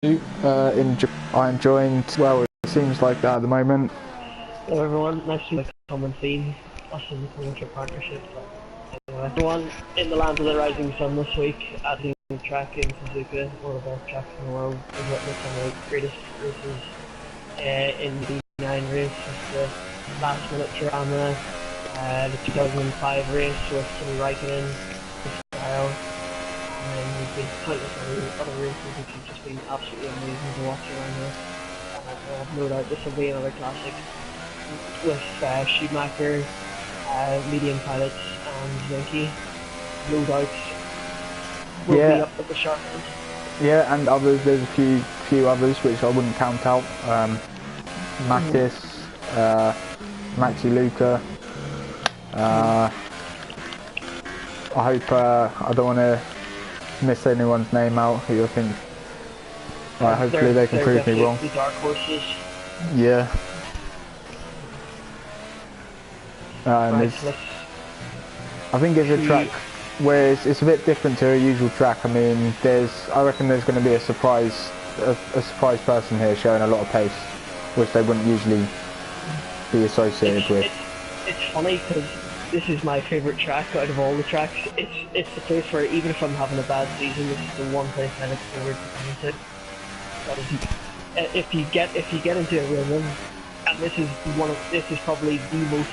I'm joined, well, it seems like that at the moment. Hello everyone, nice to meet a common theme, us in the Tuf2 partnership. Anyway, everyone in the land of the rising sun this week at the track in Suzuka, one of the best tracks in the world, is witnessed some of the greatest races in the D9 race, with the last minute drama, the 2005 race with Kimi Raikkonen, the style, and then there's been countless other races which have just been absolutely amazing to watch around here. I have no doubt this will be another classic with Schumacher, medium pilots and Zinke. No doubt will be up at the sharp end. Yeah, and others, there's a few others which I wouldn't count out. Mattis, Maxi Luca. I hope I don't want to miss anyone's name out who I think. Hopefully they can prove me wrong. The dark horses. Yeah. Right, I think it's a track where it's a bit different to a usual track. I mean, I reckon there's going to be a surprise person here showing a lot of pace, which they wouldn't usually be associated with. It's funny because this is my favourite track out of all the tracks. It's the place where even if I'm having a bad season, this is the one place I look forward to coming to. If you get into a rhythm, and this is probably the most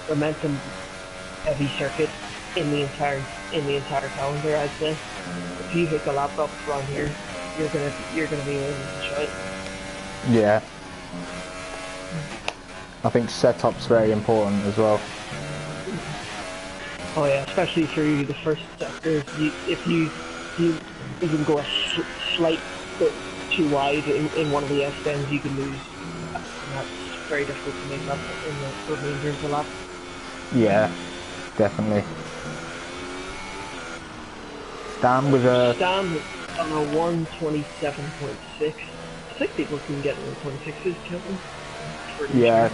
momentum heavy circuit in the entire calendar, I'd say. If you hook a lap up around here, you're gonna be able to shout. Yeah. I think setup's very important as well. Oh yeah, especially through the first sectors. If you even go a slight bit too wide in one of the S-bends, you can lose. And that's very difficult to make up in the remainder of the lap. Yeah, definitely. Stam on a 127.6. I think people can get in the 26s, can't they? Yeah,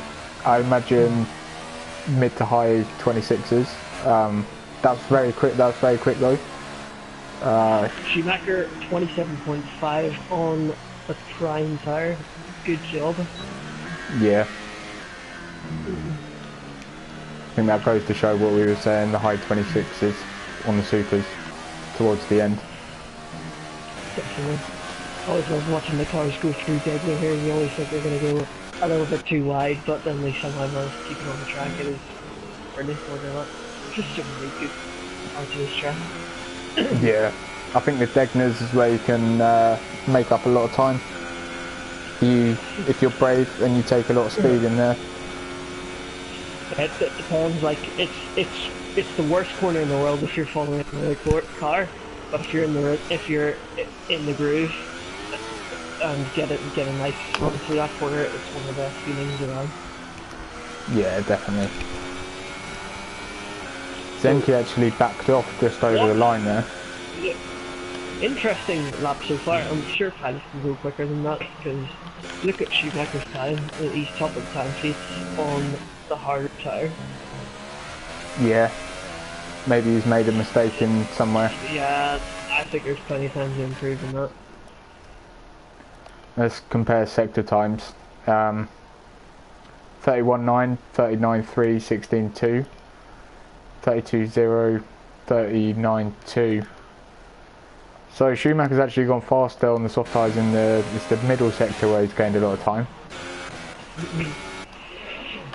I imagine mid to high 26s. That's very quick. That's very quick though. Schumacher 27.5 on a prime tire. Good job. Yeah. I think that goes to show what we were saying, the high 26s on the supers towards the end. Definitely. I always love watching the cars go through Degler here. You always think they're going to go a little bit too wide, but then they somehow manage to keep it on the track. It is brilliant more than that. Just some really good parts of this track. Yeah, I think the Degners is where you can make up a lot of time. If you're brave and you take a lot of speed in there. It depends. Like it's the worst corner in the world if you're following the car, but if you're in the groove and get a nice run through that corner, it's one of the best feelings around. Yeah, definitely. Zenke actually backed off just over the line there. Yeah. Interesting lap so far. I'm sure pilots can go quicker than that because look at Schumacher's time. He's top of the time sheets on the hard tire. Yeah. Maybe he's made a mistake in somewhere. Yeah, I think there's plenty of time to improve on that. Let's compare sector times. 31.9, 39.3, 16.2, 32.0, 39.2. So Schumacher's actually gone faster on the soft tyres in it's the middle sector where he's gained a lot of time.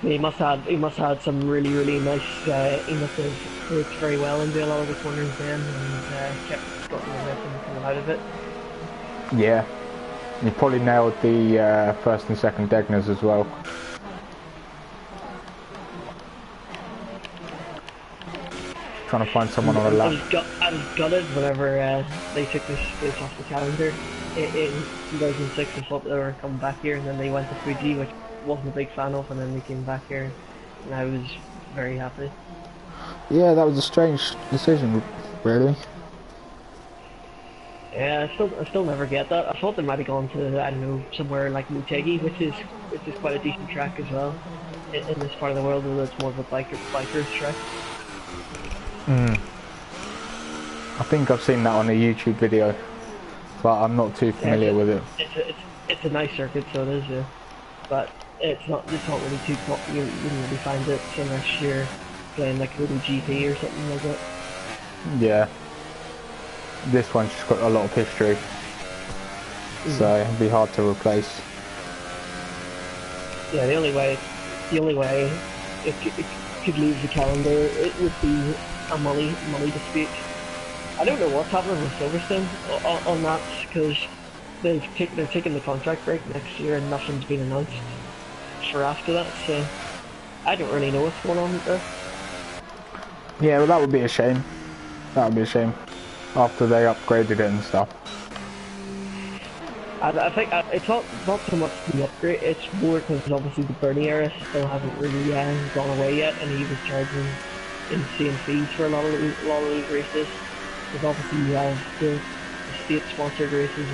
He must have had some really nice. He must have worked very well into a lot of the corners then, and kept got the momentum coming out of it. Yeah, he probably nailed the first and second Degners as well. Trying to find someone on a lap. I was gutted whenever they took this place off the calendar in 2006. I thought they were coming back here, and then they went to Fuji, which I wasn't a big fan of, and then they came back here, and I was very happy. Yeah, that was a strange decision, really. Yeah, I still never get that. I thought they might have gone to, I don't know, somewhere like Motegi, which is quite a decent track as well in this part of the world, although it's more of a biker's track. I think I've seen that on a YouTube video. but I'm not too familiar with it. It's a nice circuit, so it is, yeah. But it's not really too you wouldn't really find it unless you're playing like a little GP or something like that. Yeah. This one's just got a lot of history, so it'd be hard to replace. Yeah, the only way it could leave the calendar, it would be a money dispute. I don't know what's happening with Silverstone on that, because they're taking the contract break next year and nothing's been announced for after that, so I don't really know what's going on with that. Yeah, well, that would be a shame. That would be a shame. After they upgraded it and stuff. I think it's not so much the upgrade, it's more because obviously the Bernie era still hasn't really gone away yet, and he was charging insane fees for a lot of these races. Because obviously you have the state-sponsored races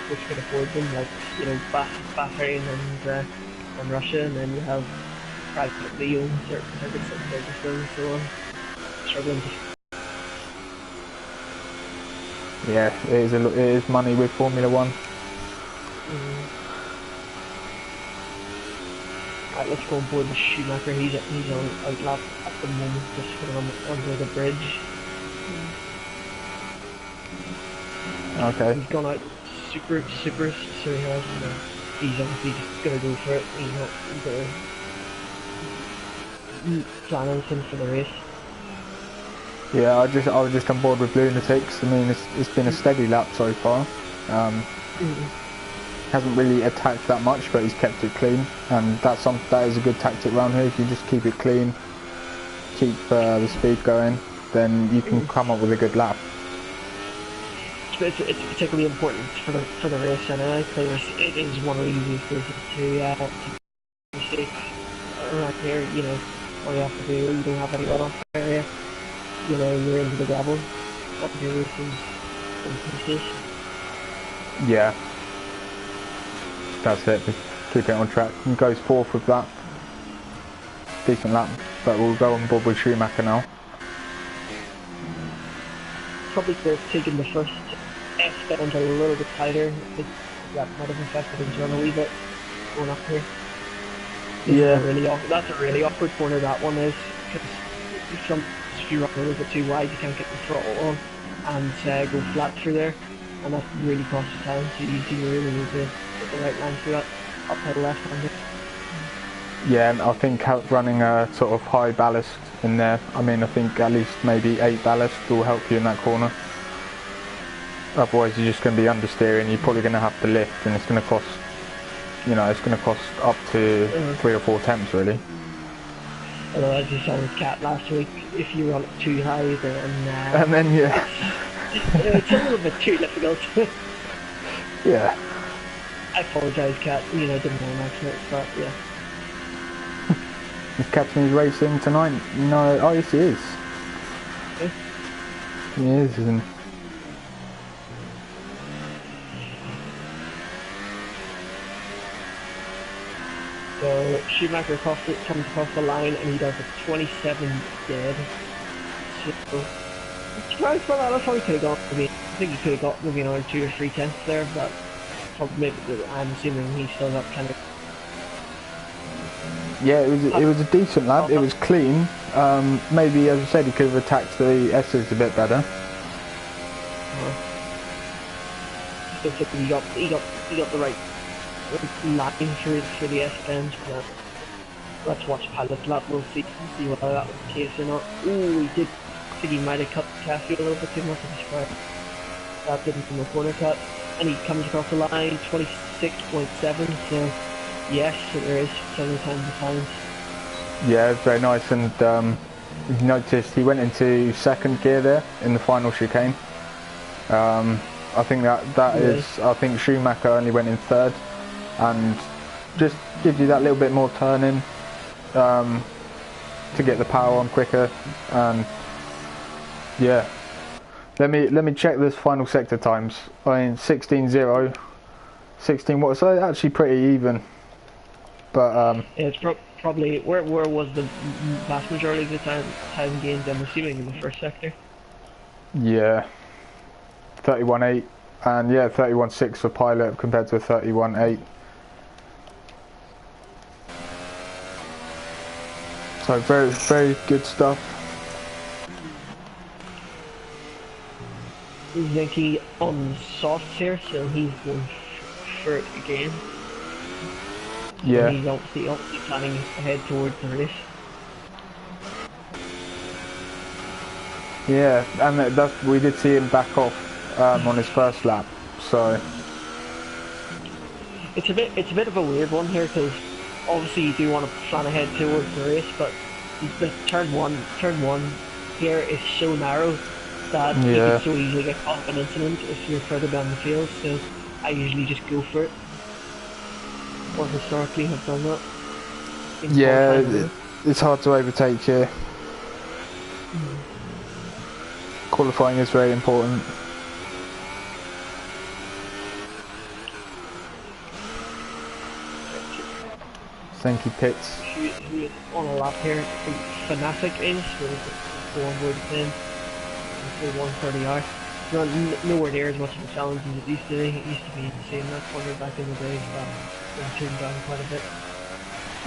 which can afford them, like, you know, Bahrain and Russia, and then you have privately owned certain circuits like Silverstone and so on, struggling to. Yeah, it is money with Formula One. Right, let's go on board with Schumacher. He's on outlap at the moment, just under the bridge. Okay. He's gone out super, so he has. He's obviously just gonna go for it. He's not gonna plan anything for the race. Yeah, I was just on board with Lunatics. I mean, it's been a steady lap so far. Hasn't really attacked that much, but he's kept it clean, and that is a good tactic around here. If you just keep it clean, keep the speed going, then you can come up with a good lap. It's particularly important for the race anyway, because it is one of the easiest races to mistake around here. You know, all you have to do, you don't have any runoff area. You know, you're into the gravel. Up your races in pieces. Yeah. That's it, keep it on track. He goes fourth with that. Decent lap, but we'll go on board with Schumacher now. Probably could have taken the first S-bend a little bit tighter. I think that might have affected his run a wee bit going up here. That's a really awkward corner, that one is, because if you run a little bit too wide, you can't get the throttle on and go flat through there, and that really costs you time, so you really need to get the right line through that uphill left-hander. Yeah, and I think running a sort of high ballast in there, I mean, I think at least maybe 8 ballast will help you in that corner. Otherwise you're just going to be understeering, you're probably going to have to lift, and it's going to cost, you know, it's going to cost up to 3 or 4 attempts really. Although as you saw with Cat last week, if you run it too high then... and then yeah. It's a little bit too difficult. Yeah. I apologise, Cat, you know, didn't know an accident, but yeah. Is Katniss racing tonight? No, oh yes he is. Yeah. He is, isn't he? So Schumacher comes across the line and he does a 27 dead. So surprised by that. I thought he could have got maybe, I think he could have got maybe another 2 or 3 tenths there, but probably I'm assuming he still got kind of. Yeah, it was a decent lap. It was clean. Maybe, as I said, he could have attacked the S's a bit better. Specifically, he got the right line for the S-bends, but let's watch pilot lap. We'll see whether that was the case or not. Ooh, he did. I think he might have cut the chassis a little bit too much. I'm surprised that didn't from the corner cut, and he comes across the line 26.7. So. Yes, there is several times the times. Yeah, it's very nice, and you noticed he went into second gear there in the final chicane. I think that is. I think Schumacher only went in third, and just gives you that little bit more turning to get the power on quicker. And yeah, let me check this final sector times. I mean 16.0, 16 what? So actually pretty even. But it's probably where was the vast majority of the time gained, I'm assuming, in the first sector. Yeah, 31.8 And yeah, 31.6 for pilot compared to a 31.8. So very, very good stuff. Zinky on softs here, so he's going for it again. Yeah. So he's obviously planning ahead towards the race. Yeah, and we did see him back off on his first lap. So it's a bit of a weird one here, because obviously you do want to plan ahead towards the race, but the turn one here is so narrow that you can so easily get caught in an incident if you're further down the field. So I usually just go for it, or historically have done that. Yeah, it's hard to overtake here. Qualifying is very important. Thank you, Pitts. Who is on a lap here? Fanatic is with 410, 130 hours. Nowhere near as much of a challenge as it used to be. It used to be insane that corner back in the days, but it tuned down quite a bit.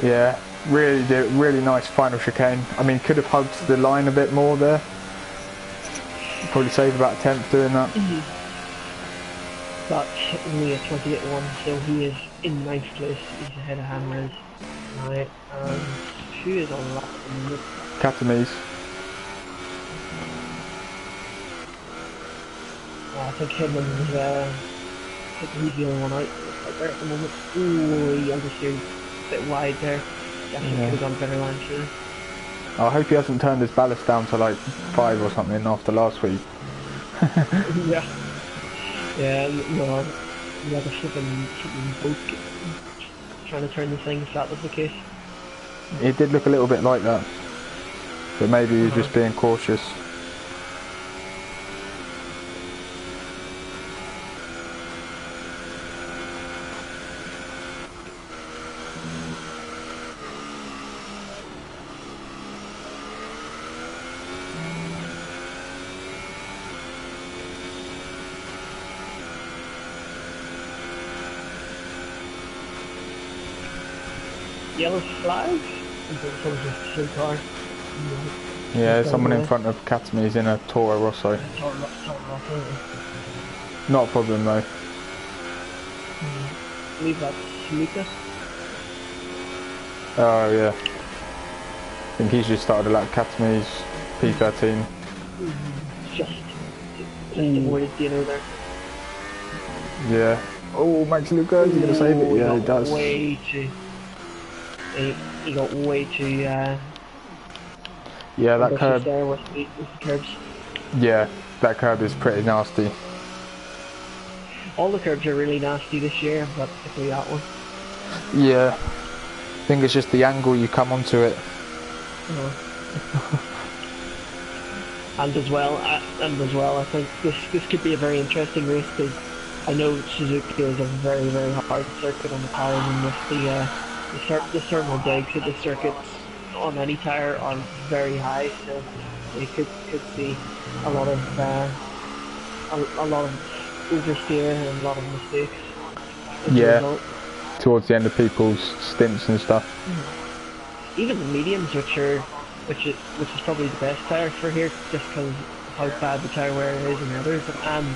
Yeah, really nice final chicane. I mean, could have hugged the line a bit more there. Probably saved about a tenth doing that. But only a 28-1, so he is in 9th place. He's ahead of Hamrez. Right, who is on lap? Catamise. I think him and I think he's the only one out right there at the moment. Ooh, he understeered a bit wide there. Definitely could have gone better line through. I hope he hasn't turned his ballast down to like 5 or something after last week. Yeah. Yeah, no, we had a flipping boat trying to turn the thing if that was the case. It did look a little bit like that, but maybe he's just being cautious. Yellow flag? Car. Yeah, someone in front of Catamise in a Toro Rosso. Not a problem though. I believe that's Luca. Oh yeah. I think he's just started a lap. Catamise P13. Just avoided Dino there. Yeah. Oh, Max Luca, is he going to save it? Yeah, he does. Way too... He got way too... yeah, that curb... there with the curbs. Yeah, that curb is pretty nasty. All the curbs are really nasty this year, but particularly that one. Yeah. I think it's just the angle you come onto it. And as well, I think this could be a very interesting race, because I know Suzuka is a very, very hard circuit on the tires, and with the thermal digs at the circuits on any tire are very high, so they could see a lot of oversteer and a lot of mistakes. Yeah, towards the end of people's stints and stuff. Even the mediums, which is probably the best tire for here, just because of how bad the tire wear is in the others, and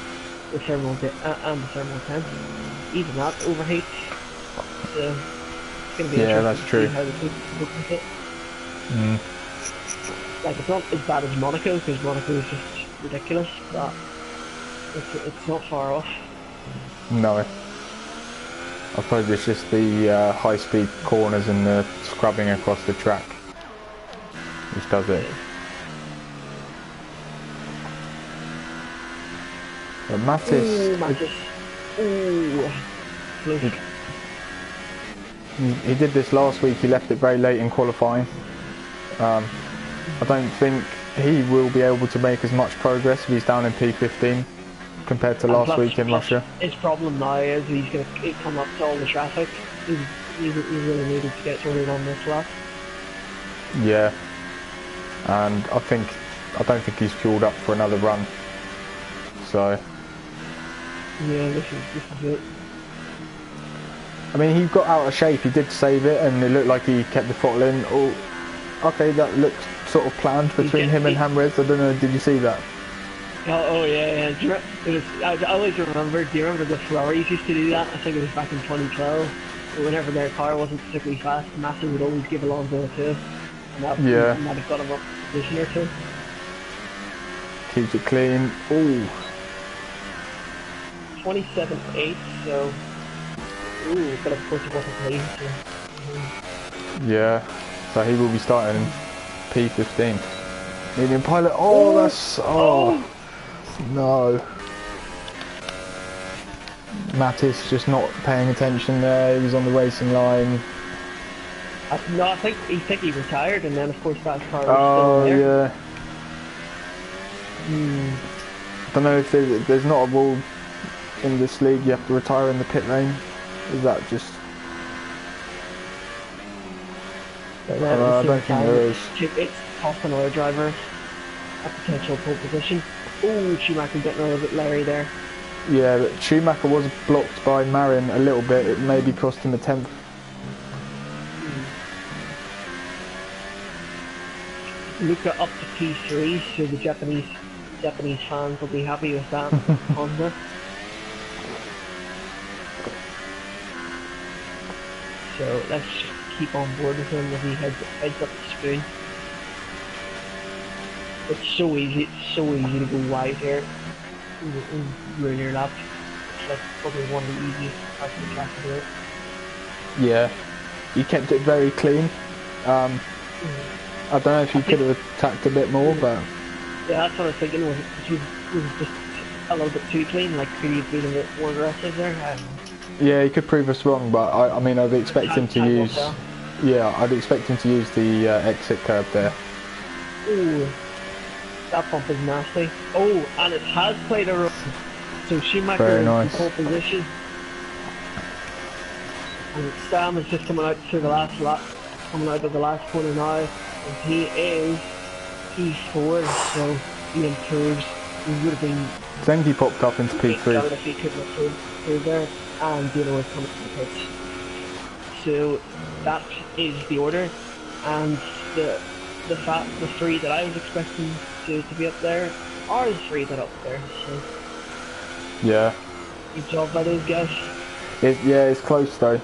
the thermal temp. Even that overheats. So it's going to be interesting to see how the people with it. Like, it's not as bad as Monaco, because Monaco is just ridiculous, but it's not far off. No. I suppose it's just the high-speed corners and the scrubbing across the track which does it. But Mattis... He did this last week. He left it very late in qualifying. I don't think he will be able to make as much progress if he's down in P15 compared to last week in Russia. His problem now is he's going to come up to all the traffic. He really needed to get sorted on this lap. Yeah, and I don't think he's fueled up for another run. So Yeah, this is it. I mean, he got out of shape. He did save it, and it looked like he kept the throttle in. Oh, okay, that looked sort of planned between him and Hamres. I don't know. Did you see that? Oh yeah, yeah. It was. I always remember. Do you remember the Ferraris used to do that? I think it was back in 2012. Whenever their car wasn't particularly fast, Massa would always give Alonso a two, and that Yeah. might have got him up a position or two. Keeps it clean. Ooh. 27.8. So, got to push it up a place. Yeah. So he will be starting in P15. Medium pilot. Oh, that's. Oh. No. Mattis just not paying attention there. He was on the racing line. No, I think he retired, and then of course that car was still there. Yeah. I don't know if there's not a rule in this league. You have to retire in the pit lane. Is that just? I don't think there is. It's costing another driver a potential pole position. Oh, Schumacher getting a little bit leery there. Yeah, but Schumacher was blocked by Marin a little bit. It maybe cost him a tenth. Luca up to P3, so the Japanese fans will be happy with that. Honda. So let's keep on board with him as he heads up the screen. It's so easy to go wide here and ruin your lap. It's like probably one of the easiest parts of the track to do it. Yeah, he kept it very clean. I don't know if he could have attacked a bit more, but yeah, that's what I was thinking. Was it just a little bit too clean? Like could he have been a bit more aggressive there? Yeah, he could prove us wrong, but I mean, I'd expect him to use. Yeah, I'd expect him to use the exit curb there. Ooh, that bump is nasty. Oh, and it has played a role. So Schumacher is in pole position, and Sam is just coming out to the last lap, coming out of the last corner now, and he is P4, so he improves. He would have been. Zengi popped up into P3. If he couldn't improve there, and Dino is coming to the pits. So that is the order, and the three that I was expecting to be up there are the three that are up there. So yeah, good job by those guys. It's close though.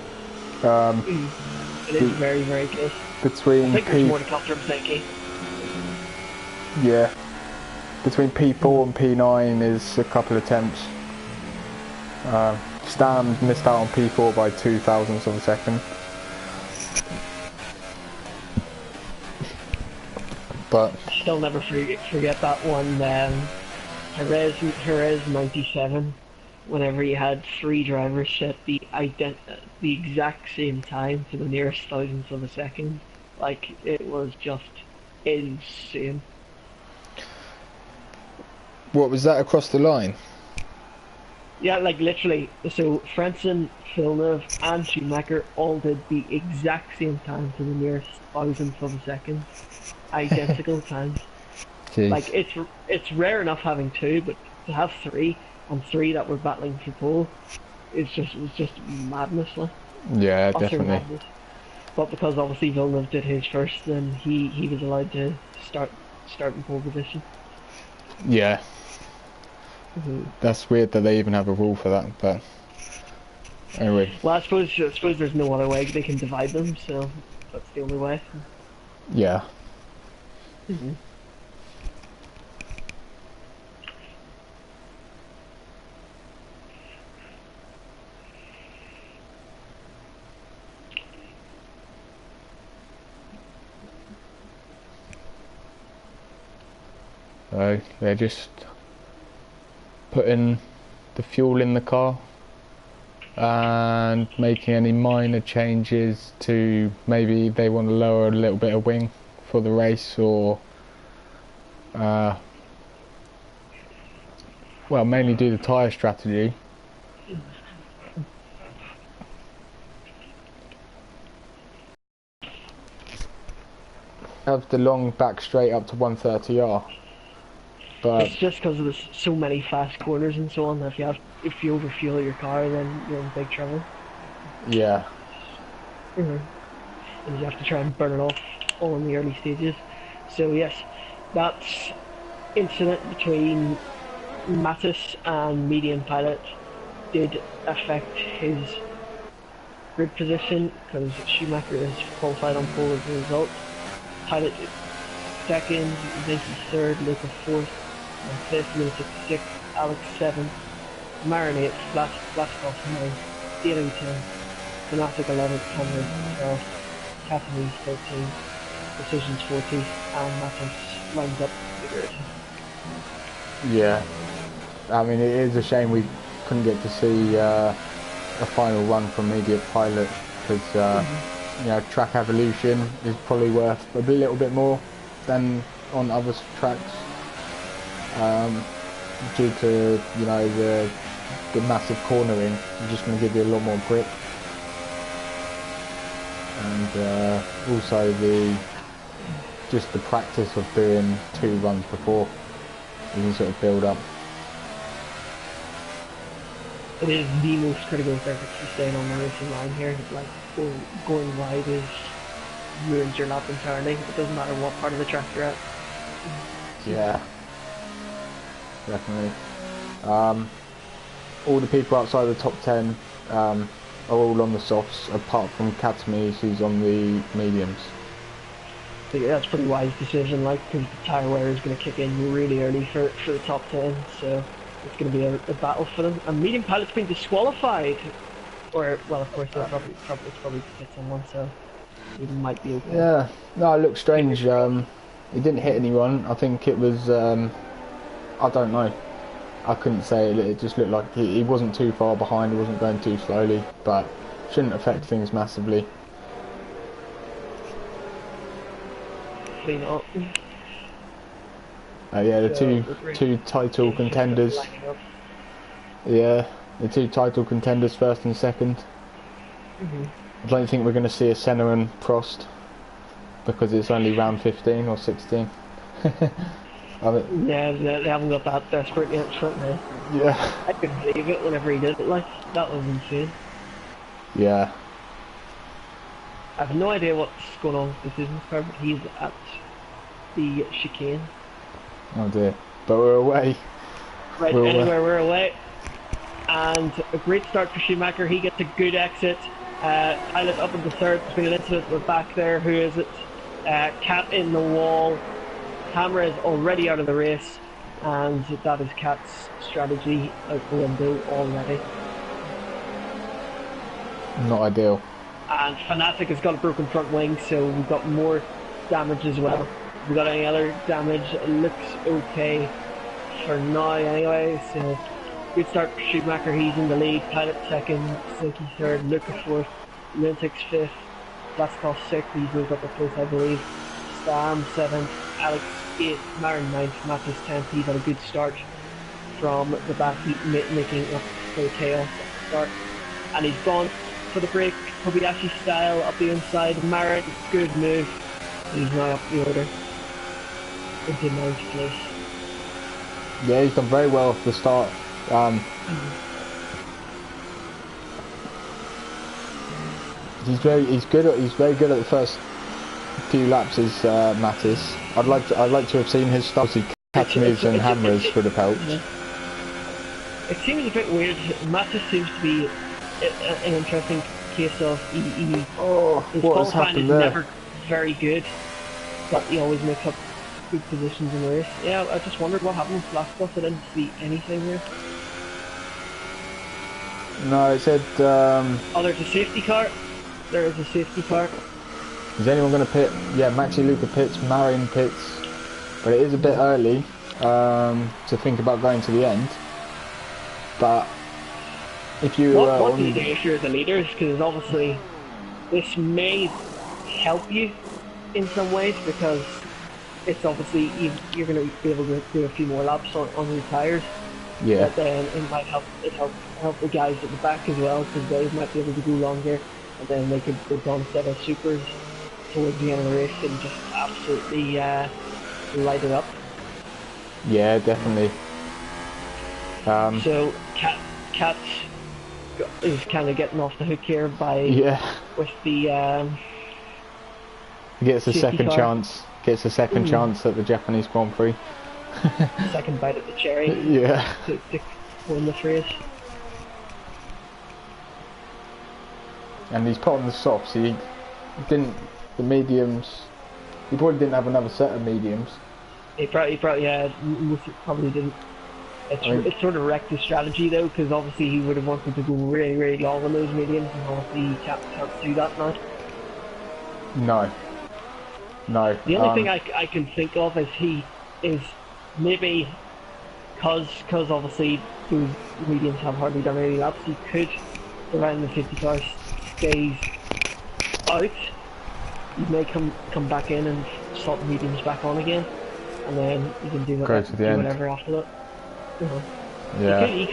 It is very, very close. Between I think there's more to come from Zenki. Yeah, between P4 and P9 is a couple of attempts. Stam missed out on P4 by 0.02 of a second. But still never forget that one. Jerez 97. Whenever he had three drivers set the exact same time to the nearest thousandth of a second, like it was just insane. What was that across the line? Yeah, like literally. So Frentzen, Villeneuve, and Schumacher all did the exact same time to the nearest thousandth of a second, identical times. Jeez. Like it's rare enough having two, but to have three. And three that were battling for pole, was just madness. Like. Yeah, Utter definitely. Madness. But because obviously Villeneuve did his first, then he was allowed to start in pole position. Yeah. That's weird that they even have a rule for that, but anyway. Well, I suppose there's no other way they can divide them, so that's the only way. Yeah. So they're just putting the fuel in the car and making any minor changes to maybe they want to lower a little bit of wing for the race, or well, mainly do the tyre strategy. Have the long back straight up to 130R. But It's just because there's so many fast corners and so on that if you overfuel your car, then you're in big trouble. yeah, And you have to try and burn it off all in the early stages. So yes, that incident between Mattis and medium pilot did affect his grid position because Schumacher is qualified on pole as a result. Pilot second, Vicky third, Luca fourth, and fifth, Luca sixth, Alex seventh, Marin eighth, Blastoff ninth, Daly 10th, Fanatic 11th, Cameron 12th, Catamese 13th, Precisions 14th, and Mattis lines up the grid. yeah. I mean, it is a shame we couldn't get to see a final run from Immediate Pilot because you know, track evolution is probably worth a little bit more than on other tracks due to, you know, the massive cornering. It's just going to give you a lot more grip, and also just the practice of doing 2 runs before you can sort of build up. It is the most critical surface for staying on the racing line here. Like, going wide ruins your lap entirely. It doesn't matter what part of the track you're at. Yeah, definitely. All the people outside the top 10 are all on the softs, apart from Katamese, who's on the mediums. So yeah, that's a pretty wise decision, like, because the tyre wear is going to kick in really early for the top 10, so it's going to be a battle for them. And medium pilot's been disqualified, or well, of course, it's probably to hit someone, so it might be okay. Yeah, no, it looked strange. He didn't hit anyone. I think it was, I don't know. I couldn't say. It just looked like he wasn't too far behind. He wasn't going too slowly, but shouldn't affect things massively. Clean up. Yeah, the two title contenders. Yeah, the 2 title contenders, first and second. I don't think we're going to see a Senna and Prost because it's only round 15 or 16. Yeah, they haven't got that desperate yet, certainly. Yeah. I couldn't believe it whenever he did it, like, that was insane. Yeah. I have no idea what's going on with the decisions car, but he's at the chicane. Oh dear. But we're away. Right, anywhere we're away. And a great start for Schumacher. He gets a good exit. Pilot up into third. There's been an incident. We're back there. Who is it? Cat in the wall. Camera is already out of the race. And that is Cat's strategy out the window already. Not ideal. And Fanatic has got a broken front wing, so we've got more damage as well. If we got any other damage, it looks okay for now anyway. So good start for Schumacher, he's in the lead. Pilot second, Silky third, Luca fourth, Lunatic's fifth, Blaskov sixth, he's moved up a place I believe. Stam seventh, Alex eighth, Marin ninth, Mattis 10th. He's had a good start from the back, making up for the chaos at the start. And he's gone for the break, Kobayashi style up the inside. Marin, good move. He's now up the order into 9th place. Yeah, he's done very well off the start. He's very good at the first few laps. Is Mattis? I'd like to have seen his stuff. Catamese and Hamras would have helped. It seems a bit weird. Mattis seems to be an interesting case of his qualifying is never very good, but he always makes up good positions in the race. Yeah, I just wondered what happened with Blastoff. I didn't see anything here. No, it said. Oh, there's a safety car. There is a safety car. Is anyone going to pit? Yeah, Maxi Luca pits, Marin pits, but it is a bit early to think about going to the end. But if you what do you do if you're the leaders? Because obviously this may help you in some ways, because it's obviously you're going to be able to do a few more laps on your tyres. Yeah. But then it might help the guys at the back as well, because they might be able to go longer, and then they could go on set of supers towards the end of the race and just absolutely light it up. Yeah, definitely. So Cat is kind of getting off the hook here by Yeah, with the gets a safety second car. chance. Gets a second chance at the Japanese Grand Prix. Second bite at the cherry Yeah. to win this race. And he's put on the softs. He didn't. The mediums. He probably didn't have another set of mediums. He probably yeah, most probably didn't. It's sort of wrecked his strategy though, because obviously he would have wanted to go really, really long on those mediums, and obviously he can't do that now. No. No. The only thing I can think of is maybe because obviously those mediums have hardly done any laps, he could, providing the safety car stays out, he may come back in and slot the mediums back on again, and then he can do whatever after that. Yeah. He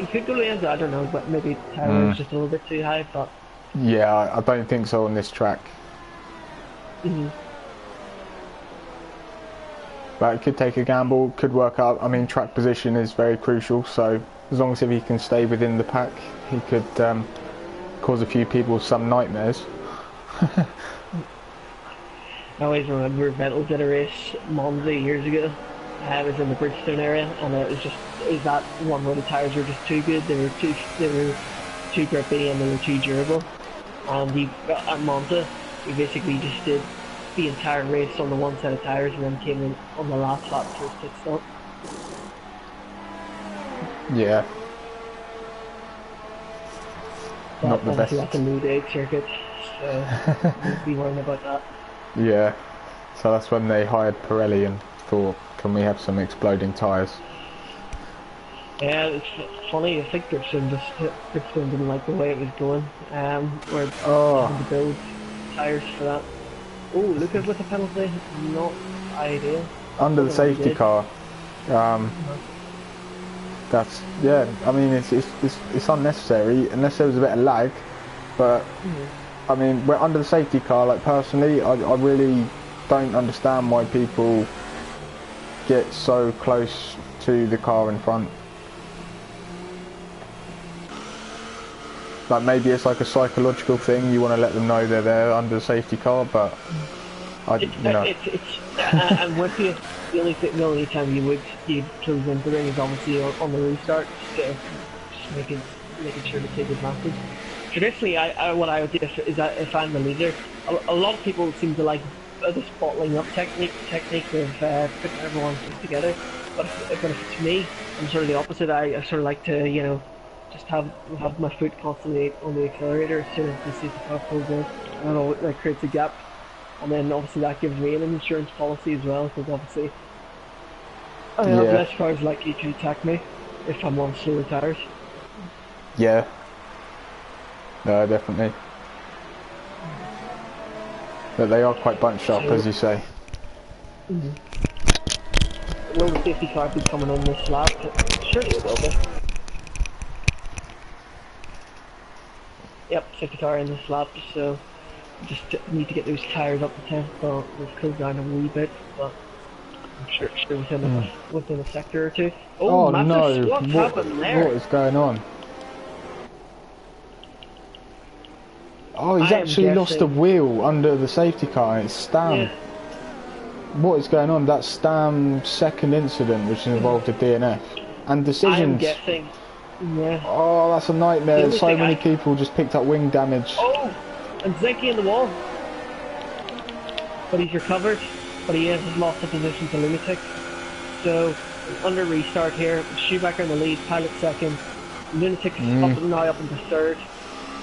could go to the end. I don't know, but maybe the tire was just a little bit too high. But yeah, I don't think so on this track. But it could take a gamble, could work out. I mean, track position is very crucial, so as long as if he can stay within the pack, he could cause a few people some nightmares. I always remember Vettel did a race Monza years ago. I was in the Bridgestone area, and it was that one where the tires were just too good. They were too grippy and they were too durable. And he at Monza, he basically just did the entire race on the one set of tires, and then came in on the last lap for his pit stop. Yeah. But not the best. That's a new day circuit, so we'll be worrying about that. Yeah. So that's when they hired Pirelli and thought, can we have some exploding tyres? Yeah, it's funny. I think Bridgestone didn't like the way it was going. Where having to build tyres for that. Oh, Lucas with a penalty, not ideal. Under the safety car. That's I mean, it's unnecessary unless there was a bit of lag. But I mean, we're under the safety car. Like personally, I really don't understand why people get so close to the car in front. Like maybe it's like a psychological thing. You want to let them know they're there under the safety car, but I'm with you. The only time you close into the ring is obviously on the restart, just making sure to take advantage. Traditionally, what I would do is that if I'm the leader, a lot of people seem to like this bottling up technique of putting everyone together. But if it's me, I'm sort of the opposite. I sort of like to just have my foot constantly on the accelerator as soon as the safety car pulls in, and that creates a gap. And then obviously that gives me an insurance policy as well, because obviously I have less cars likely to attack me if I'm on slower tires. Yeah. No, definitely. But they are quite bunched up, as you say. Will the safety car be coming in this lap? Surely it will be. Yep, safety car in this lap, so just need to get those tyres up to 10. Well, they've cooled down a wee bit, but I'm sure within a sector or two. Oh no! What's happened there? What is going on? Oh, he's actually lost a wheel under the safety car, and it's Stam. Yeah. What is going on? That's Stam's second incident, which involved a DNF. And decisions. I'm guessing. Yeah. Oh, that's a nightmare. So many people just picked up wing damage. Oh, and Zenki in the wall. But he's recovered, but he has lost the position to Lunatic. So, under restart here, Schumacher in the lead, Pilot second. Lunatic's now up into third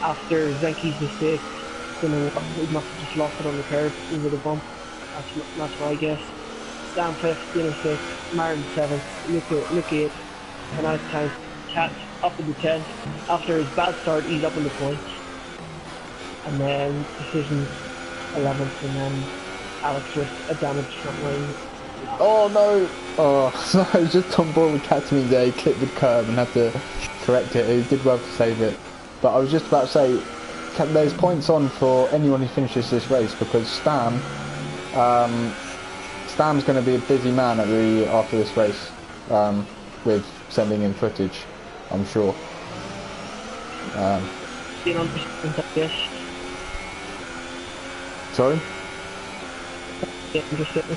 after Zenki's mistake. He must have just lost it on the curve over the bump. That's my guess. Stam 5th, Dino 6th, Marin 7th, Luke 8th, and out of time, Cat up in the 10th. After his bad start, he's up in the points. And then Decision 11th, and then Alex with a damaged front wing. Oh no! Oh, so I was just on board with Catherine there. He clipped the curb and had to correct it. He did well to save it. But I was just about to say, there's points on for anyone who finishes this race, because Stam Stam's going to be a busy man after this race, with sending in footage, I'm sure. Yes. Sorry? Yeah, I'm just sitting.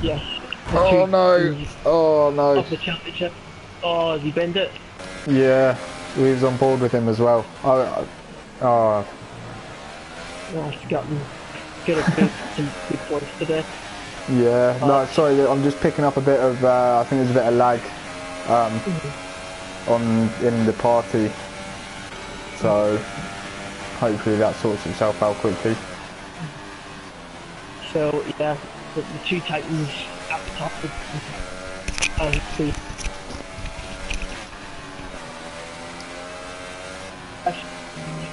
Yes. Oh no! Oh no! Of the championship. Oh, has he bent it? Yeah, we was on board with him as well. Oh, it's gotten could have been some good points today. Yeah, no, sorry, I'm just picking up a bit of, I think there's a bit of lag in the party, so hopefully that sorts itself out quickly. So yeah, the two Titans at the top and the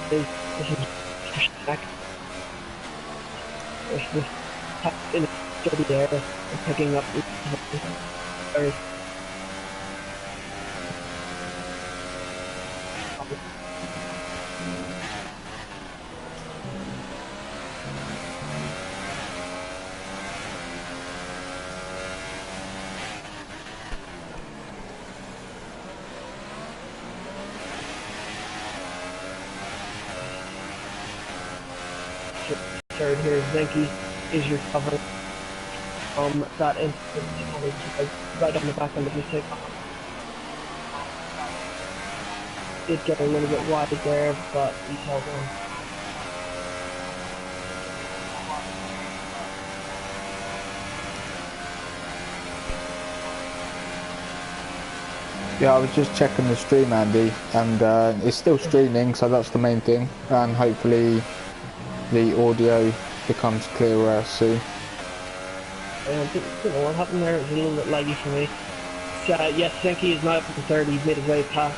this is back. There's this in the dirty there and picking up the third here. Zenke is recovering from that incident right on the back end of the mistake. Did get a little bit wide there, but he's held on. Yeah, I was just checking the stream, Andy, and it's still streaming, so that's the main thing, and hopefully the audio becomes clearer soon. I don't know what happened there. It was a little bit laggy for me. Yes, Zenke is now up to third. He's made his way past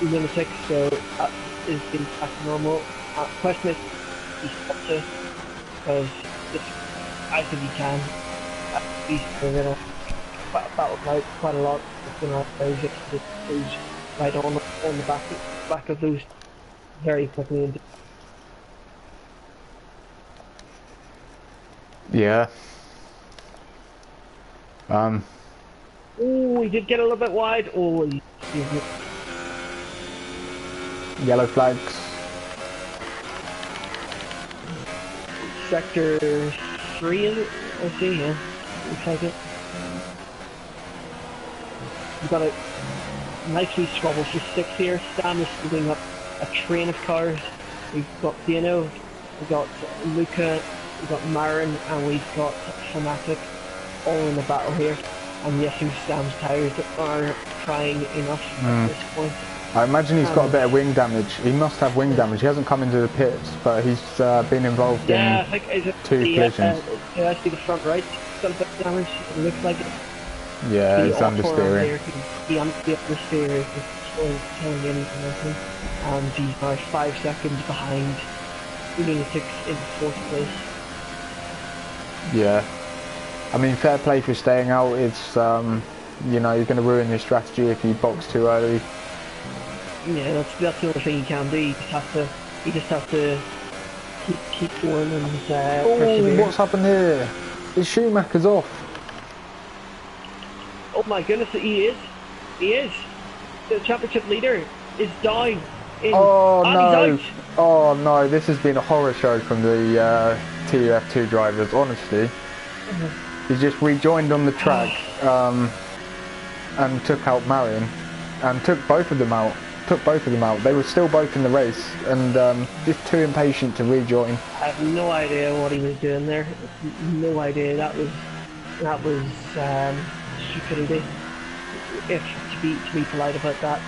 number 6, so that is being back to normal. Question is, he's up to, because I think he can. He's going to battle out quite a lot. It's going to he's right on the back of those very quickly. Yeah. Oh, he did get a little bit wide. Oh, Yellow flags. Sector 3, is it? I see, yeah. Looks like it. We've got a nicely squabble for 6 here. Stam is moving up a train of cars. We've got Dino, we've got Luca, we've got Marin, and we've got Fanatic all in the battle here. I'm guessing Stam's tires are trying enough at this point. I imagine he's got a bit of wing damage. He must have wing damage. He hasn't come into the pits, but he's been involved in I think 2 collisions. I see the front right, got a bit of damage. It looks like it. Yeah, he's understeering. The understeer is telling anything of him. And he's now 5 seconds behind Lunatic in 4th place. Yeah. I mean, fair play for staying out. It's, you know, you're going to ruin your strategy if you box too early. Yeah, that's the only thing you can do. You just have to keep going and persevere. What's happened here? His Schumacher's off. Oh my goodness, he is. The championship leader is down. Oh no! Oh no! This has been a horror show from the TUF2 drivers. Honestly, he just rejoined on the track and took out Marion and took both of them out. They were still both in the race and just too impatient to rejoin. I have no idea what he was doing there. No idea. That was stupidity. If to be polite about that,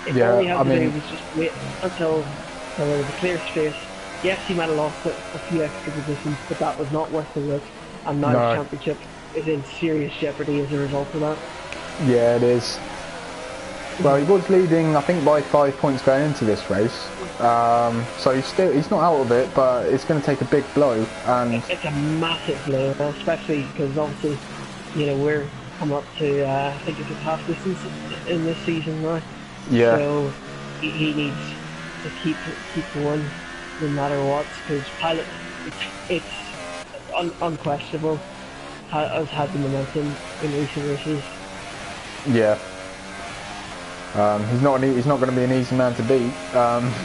if all he had to do was just wait until there was a clear space. Yes, he might have lost a few extra positions, but that was not worth the risk. And now the championship is in serious jeopardy as a result of that. Yeah, it is. Well, he was leading, I think, by 5 points going into this race. So he's not out of it, but it's going to take a big blow. And it's a massive blow, especially because obviously, you know, come up to I think it's a half distance in this season now. Yeah, So he needs to keep going no matter what, because Pilot, it's unquestionable, has had the momentum in recent races. yeah. He's not going to be an easy man to beat.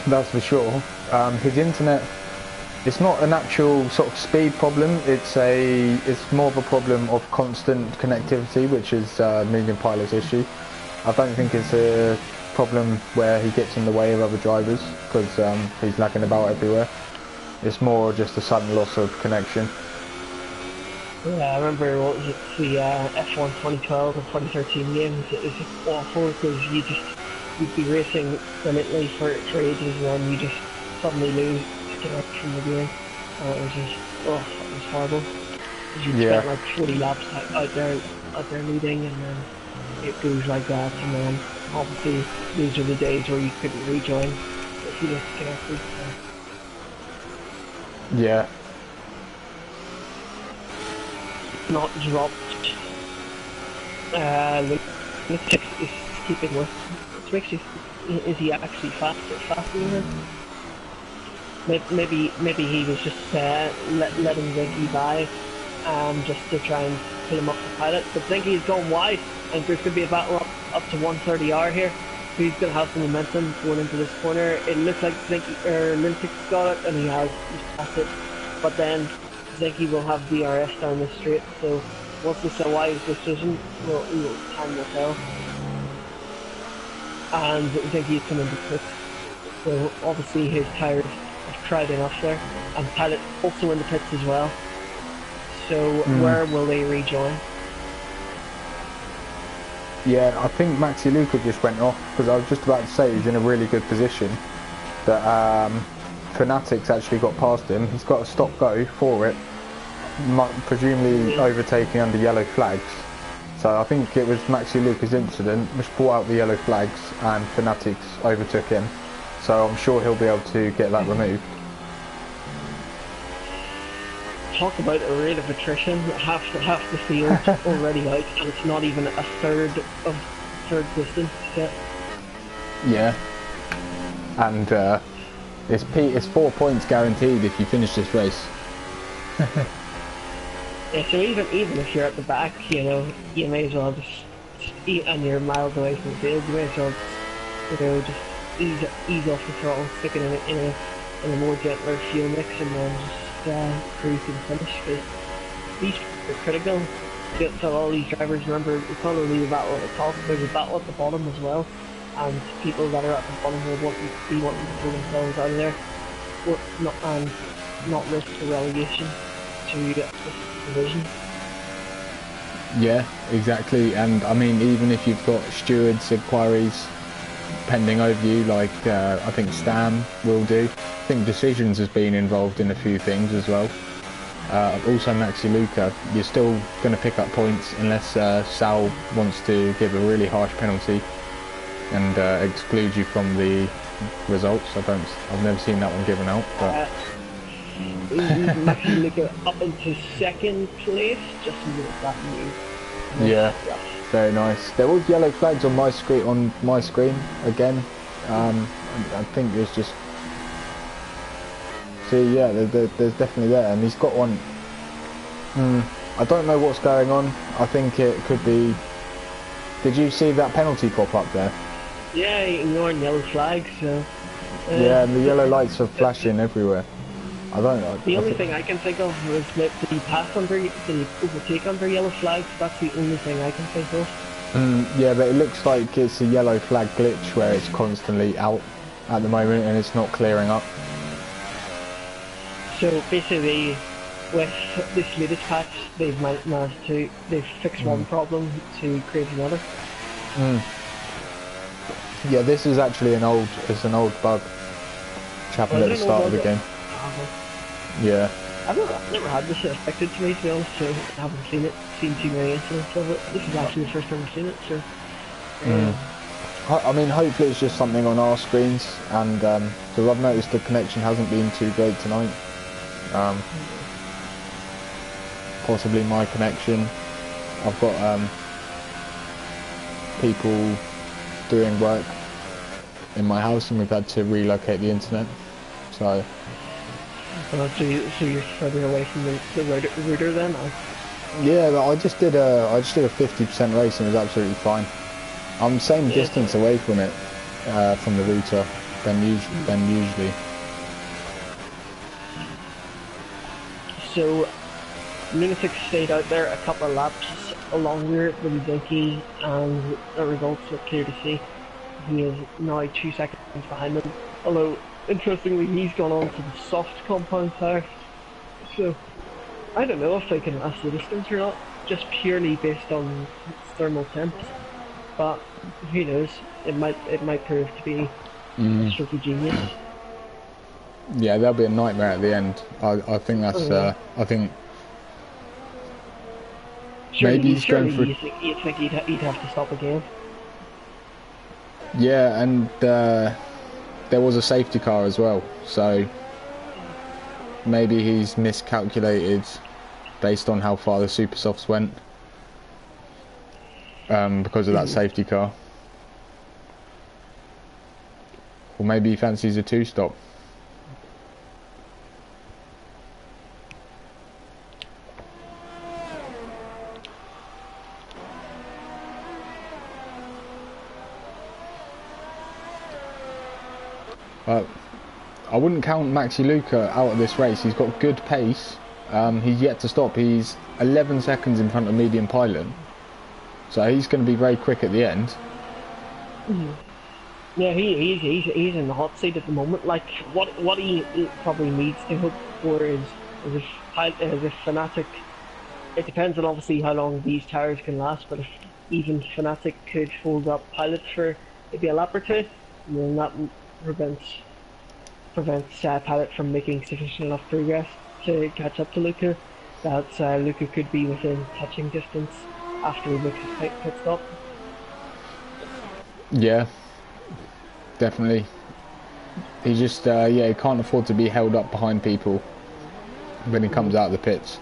That's for sure. His internet, it's not an actual sort of speed problem. It's more of a problem of constant connectivity, which is Million Pilot's issue. I don't think it's a problem where he gets in the way of other drivers because he's lagging about everywhere. It's more just a sudden loss of connection. Yeah, I remember what was it, the F1 2012 and 2013 games. It was just awful because you'd be racing brilliantly for ages and then you just suddenly lose connection from the game. And it was just, it was horrible. 'Cause you'd spent like 40 laps out there leading, and then it goes like that, and then obviously these are the days where you couldn't rejoin if you disconnected. So. Yeah. Not dropped. Looks is keeping with. Which makes you, is he actually faster than him? Maybe he was just letting Zinky by, just to try and pull him up the Pilot. But Zinky is going wide, and there's going to be a battle up to 130R here. Who's going to have some momentum going into this corner? It looks like Lintic's got it, and he's passed it. But then Zinky will have DRS down the straight, so once it's a wise decision, time will tell. And Zinky is coming to pits, so obviously his tyres have tried enough there, and Pilot also in the pits as well. So where will they rejoin? Yeah, I think Maxi Luca just went off because I was just about to say he's in a really good position. That Fanatics actually got past him. He's got a stop-go for it, presumably overtaking under yellow flags. So I think it was Maxi Luca's incident which brought out the yellow flags and Fanatics overtook him. So I'm sure he'll be able to get that removed. Talk about a rate of attrition. Half the field already out, and it's not even a third distance yet. Yeah, and it's 4 points guaranteed if you finish this race. Yeah, so even if you're at the back, you know, you may as well just eat, and you're miles away from the field. You may as well just ease off the throttle, stick it in a more gentler fuel mix, and then just cruise to the finish. Because these are critical. So all these drivers, remember, it's not only a battle at the top, there's a battle at the bottom as well. And people that are at the bottom will wanting to pull themselves out of there, not risk the relegation to this division. Yeah, exactly. And I mean, even if you've got stewards' inquiries pending over you, like I think Stam will do. I think Decisions has been involved in a few things as well. Also Maxi Luca, you're still going to pick up points unless Sal wants to give a really harsh penalty and exclude you from the results. I've never seen that one given out. But Maxi Luca up into second place, just with that move. Yeah, very nice. There was yellow flags on my screen again. I think it's just. See, yeah, there's definitely there, and he's got one. I don't know what's going on. I think it could be. Did you see that penalty pop up there? Yeah, ignoring yellow flags. So. Yeah, and the yellow lights are flashing everywhere. I don't know. The only thing I can think of is that did he overtake under yellow flags? That's the only thing I can think of. Yeah, but it looks like it's a yellow flag glitch where it's constantly out at the moment and it's not clearing up. So basically, with this latest patch, they've managed to fixed one problem to create another. Yeah, this is actually an old bug which happened at the start of the game. Yeah. I've never had this affected to me, to be honest, so I haven't seen too many incidents of it. This is actually the first time I've seen it, so. I mean, hopefully it's just something on our screens, and because I've noticed the connection hasn't been too great tonight. Possibly my connection. I've got people doing work in my house, and we've had to relocate the internet. So So you're further away from the router then? Or? yeah, but I just did a 50% race and it was absolutely fine. I'm the same distance away from it, from the router than usually. So Lunatic stayed out there a couple of laps longer than Zinky, and the results are clear to see. He is now 2 seconds behind them. Although, interestingly, he's gone on to the soft compound tire. So, I don't know if they can last the distance or not, just purely based on thermal temps. But who knows? It might prove to be a stroke of genius. Yeah, that'll be a nightmare at the end. I think that's. I think. Maybe he's going for. You think he'd have to stop again? Yeah, and there was a safety car as well, so maybe he's miscalculated based on how far the super softs went because of that safety car. Or maybe he fancies a two-stop. I wouldn't count Maxi Luca out of this race. He's got good pace. He's yet to stop. He's 11 seconds in front of medium pilot, so he's going to be very quick at the end. Yeah, he's in the hot seat at the moment. Like what he probably needs to hope for is a Fanatic. It depends on obviously how long these tires can last, but if even Fanatic could hold up Pilot for maybe a lap or two, then that prevents Pilot from making sufficient enough progress to catch up to Luca. That Luca could be within touching distance after he makes his pit stop. Yeah, definitely. He just he can't afford to be held up behind people when he comes out of the pits.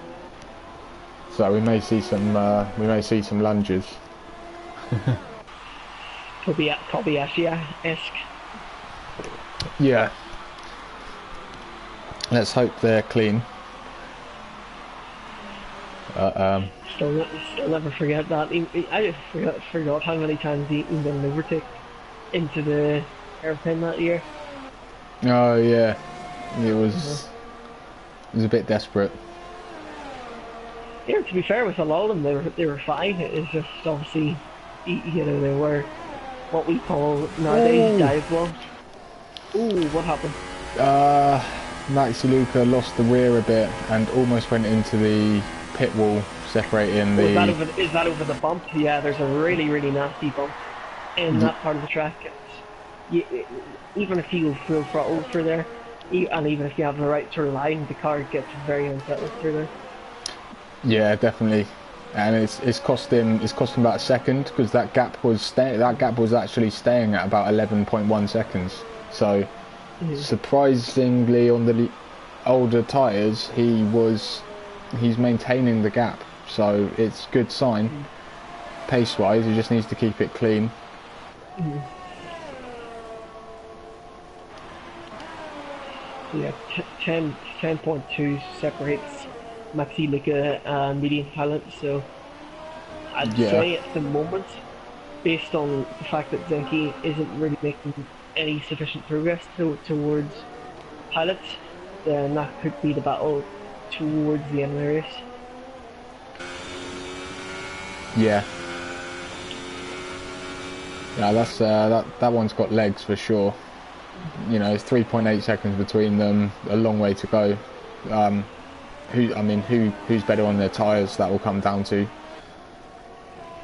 So we may see some lunges. Kobayashi-esque. Yeah. Let's hope they're clean. Still never forget that. I forgot how many times he been overtaken into the airplane that year. Oh yeah, it was a bit desperate. Yeah, to be fair with a lot of them, they were fine. It's just obviously, they were what we call nowadays dive bombs. Ooh, what happened? Maxi Luca lost the rear a bit and almost went into the pit wall, separating the... Is that over the bump? Yeah, there's a really, really nasty bump in that part of the track. Even if you go full throttle through there, and even if you have the right sort of line, the car gets very unsettled through there. Yeah, definitely. And it's cost him about a second, because that gap was actually staying at about 11.1 seconds. So surprisingly, on the older tyres, he's maintaining the gap. So it's a good sign. Pace wise, he just needs to keep it clean. Yeah, 10.2 separates Maxi Luca and medium pilot, so I'd say at the moment, based on the fact that Zenki isn't really making any sufficient progress towards pilot, then that could be the battle towards the end of the race. Yeah. Yeah, that's that one's got legs for sure. It's 3.8 seconds between them, a long way to go. Who's better on their tyres? That will come down to.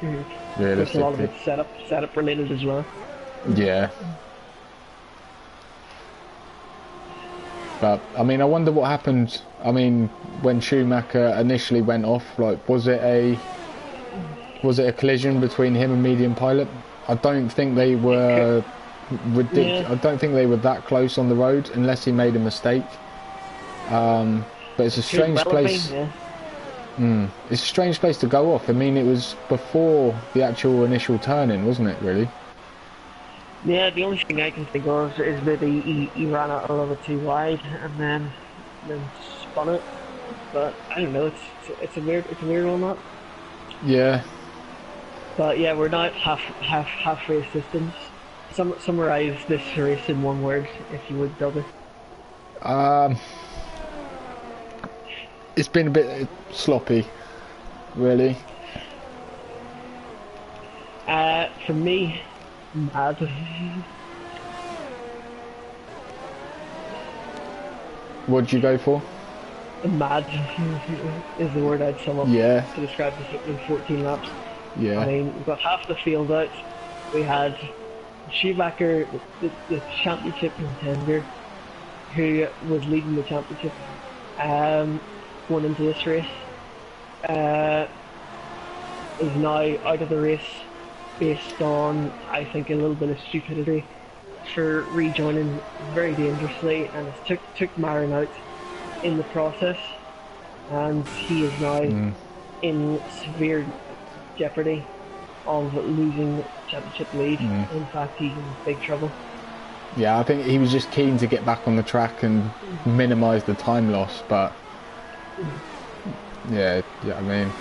Realistically, there's a lot of it setup related as well. Yeah. But I wonder what happened. When Schumacher initially went off, was it a collision between him and medium pilot? I don't think they were. I don't think they were that close on the road unless he made a mistake. But it's a strange place. It's a strange place to go off. I mean, it was before the actual initial turn-in, wasn't it, really? Yeah, the only thing I can think of is maybe he ran out a little bit too wide and then spun it. But I don't know. It's a weird one, that. Yeah. But yeah, we're not half race distance. Summarize this race in one word, if you would, Double. It's been a bit sloppy, really. For me, mad. What'd you go for? Mad is the word I'd sum up Yeah. to describe the 14 laps. Yeah. I mean, we've got half the field out. We had Schumacher, the championship contender, who was leading the championship, going into this race, is now out of the race based on, I think, a little bit of stupidity for rejoining very dangerously, and it took Marin out in the process, and he is now in severe jeopardy of losing the championship lead. In fact, he's in big trouble. Yeah, I think he was just keen to get back on the track and minimise the time loss, but yeah, I mean,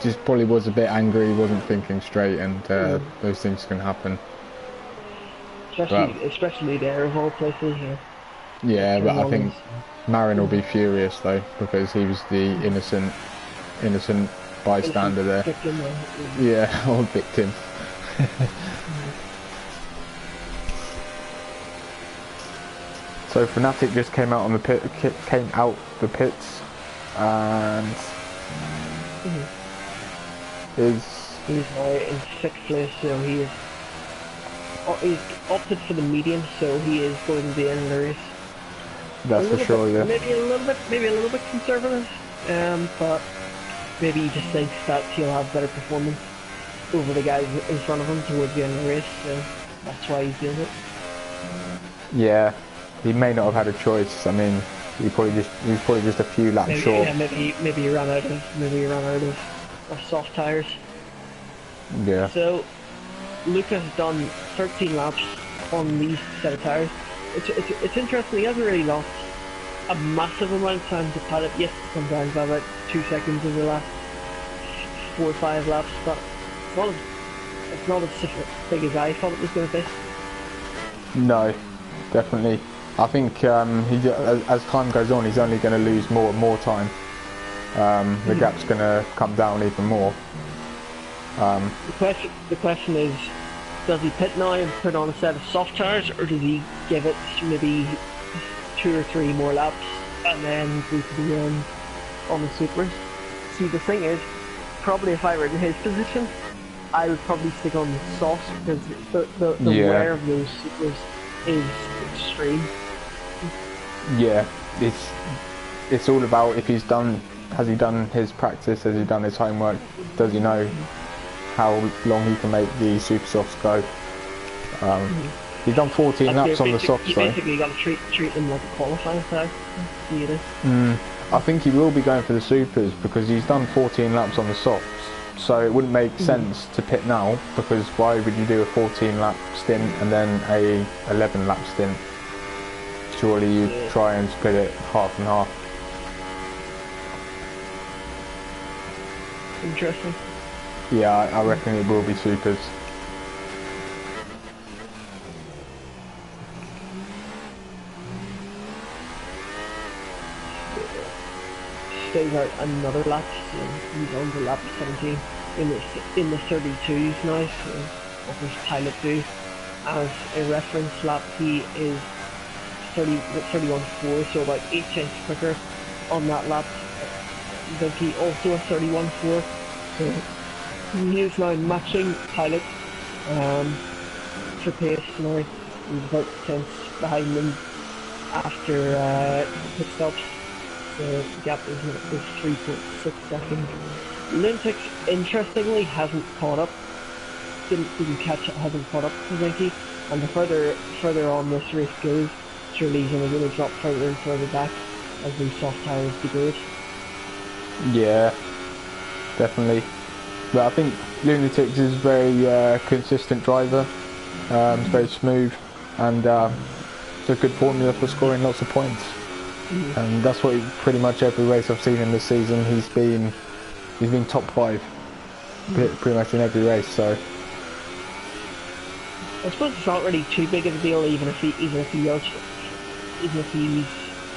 just probably was a bit angry, wasn't thinking straight, and those things can happen. Especially there of all places. Yeah, but I think Marin will be furious though, because he was the innocent bystander there. Victim, yeah, or victim. So Fnatic just came out the pits, and he's now in 6th place, so he's opted for the medium, so he is going to the end of the race. That's for sure, yeah. Maybe a little bit conservative, but maybe he just thinks that he'll have better performance over the guys in front of him towards the end of the race, so that's why he's doing it. Yeah, he may not have had a choice. I mean, he was probably just a few laps short. Yeah, maybe he ran out of soft tires. Yeah. So Lucas has done 13 laps on these set of tires. It's interesting. He hasn't really lost a massive amount of time to paddock. Yes, it's come down by about 2 seconds over the last 4 or 5 laps, but it's not as big as I thought it was going to be. No, definitely. I think as time goes on, he's only going to lose more time. The gap's going to come down even more. The question is, does he pit now and put on a set of soft tires, or does he give it maybe 2 or 3 more laps and then go to the end on the supers? See, the thing is, probably if I were in his position, I would probably stick on the softs, because the wear of those supers is extreme. Yeah, it's all about has he done his practice, has he done his homework, does he know how long he can make the super softs go. He's done 14 laps on the softs, you basically got to treat them like a qualifying tire. I think he will be going for the supers, because he's done 14 laps on the softs, so it wouldn't make sense to pit now, because why would you do a 14 lap stint and then a 11 lap stint? Surely you try and split it half and half. Interesting. Yeah, I reckon it will be supers. Stays out another lap, so he's on to lap 17 in the 32s now, so what does Pilot do? As a reference lap, he is 31.4, so about 8 tenths quicker on that lap. Vinky also a 31.4, so he is now matching Pilot for pace now. He's about tenths behind him after pit stops. The gap is 3.6 seconds. Lunatics, interestingly, hasn't caught up. Hasn't caught up to Vinky, and the further on this race goes, surely he's only going to drop further and further back. as those soft tyres degrade. Yeah, definitely. But I think Lunatics is a very consistent driver. It's very smooth, and it's a good formula for scoring lots of points. And that's what pretty much every race I've seen in this season, he's been top 5, pretty much in every race. So I suppose it's not really too big of a deal, even if he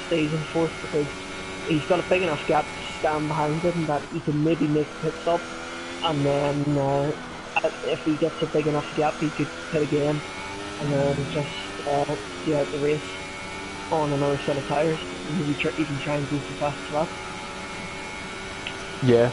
stays in fourth, because he's got a big enough gap to stand behind him that he can maybe make a pit stop, and then if he gets a big enough gap, he could pit again, and then just see out the race on another set of tyres, and maybe even try and go for fast lap. yeah.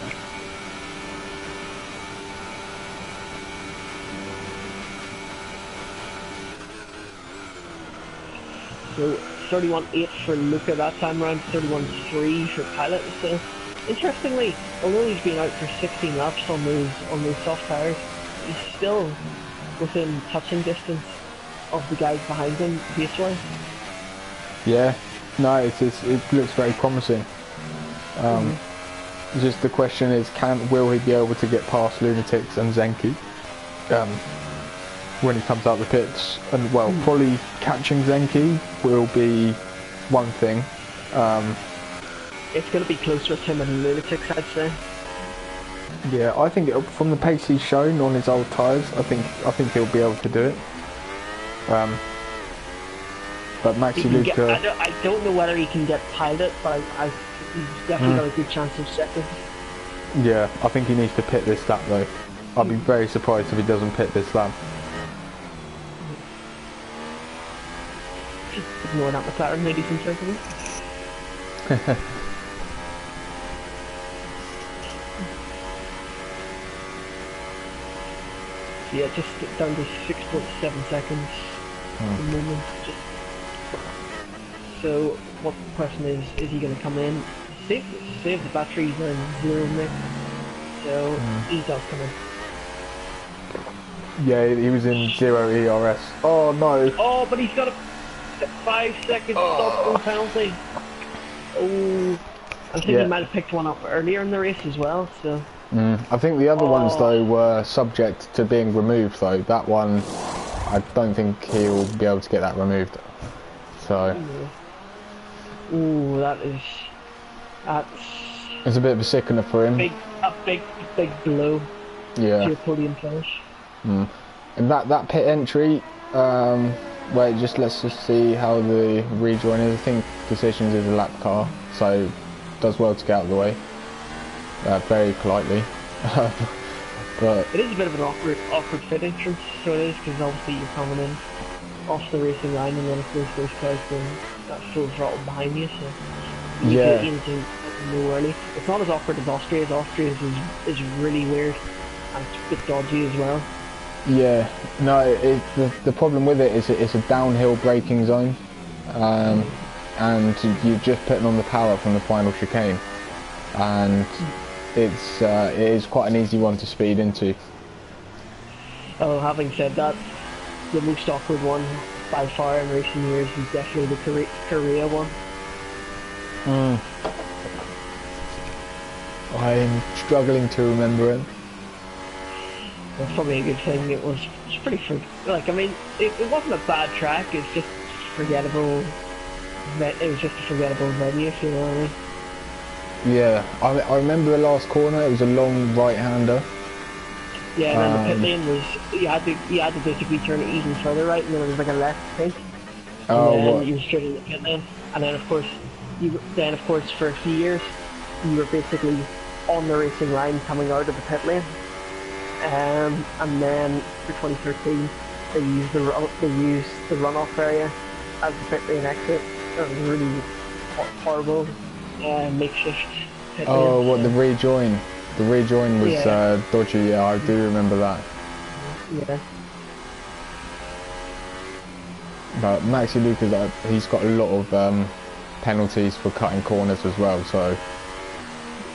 So 31.8 for Luca that time round, 31.3 for Pilot. So interestingly, although he's been out for 16 laps on those soft tyres, he's still within touching distance of the guys behind him pace-wise. Yeah, no, it looks very promising. Just the question is, will he be able to get past Lunatics and Zenki when he comes out the pits? And well, probably catching Zenki will be one thing. It's going to be closer with him and Lunatics, I'd say. Yeah, I think from the pace he's shown on his old tyres, I think he'll be able to do it. But Maxi Luca, I don't know whether he can get Pilot, but he's definitely got a good chance of second. yeah, I think he needs to pit this lap though. I'd be very surprised if he doesn't pit this lap. Ignore that McLaren, ladies and gentlemen. So yeah, just down to 6.7 seconds at the moment. So what the question is he going to come in? Save the batteries and zero mix. So he does come in. Yeah, he was in 0 ERS. Oh no! Oh, but he's got a 5-second stop, no penalty. Oh, I think he might have picked one up earlier in the race as well. So. I think the other ones though were subject to being removed though. That one, I don't think he'll be able to get that removed. So. Ooh, that's it's a bit of a sickener for him. A big blow. Yeah. To your podium finish. And that pit entry, where it just lets us see how the rejoin is. I think Decisions is a lap car, so does well to get out of the way. Very politely. But it is a bit of an awkward pit entrance, so it is, because obviously you're coming in off the racing line, and then of course those cars going at full throttle behind you, so you need to know early. It's not as awkward as Austria's. Austria's is really weird, and it's a bit dodgy as well. Yeah, no, the problem with it is it's a downhill braking zone, and you're just putting on the power from the final chicane, and it is quite an easy one to speed into. Oh, having said that, the most awkward one by far in recent years is definitely the Korea one. I'm struggling to remember it. That's probably a good thing. It was pretty like, I mean, it wasn't a bad track. It's just forgettable. It was just a forgettable venue, if you know what I mean. Yeah, I remember the last corner. It was a long right-hander. Yeah, and then the pit lane was you had to basically turn it even further right, and then it was like a left take. And then you were straight in the pit lane, and then of course for a few years you were basically on the racing line coming out of the pit lane. And then for 2013 they used the runoff area as the pit lane exit. It was a really horrible makeshift pit lane. Oh, what, the rejoin? The rejoin was dodgy, yeah, I do remember that. Yeah. But Maxi Luca, he's got a lot of penalties for cutting corners as well, so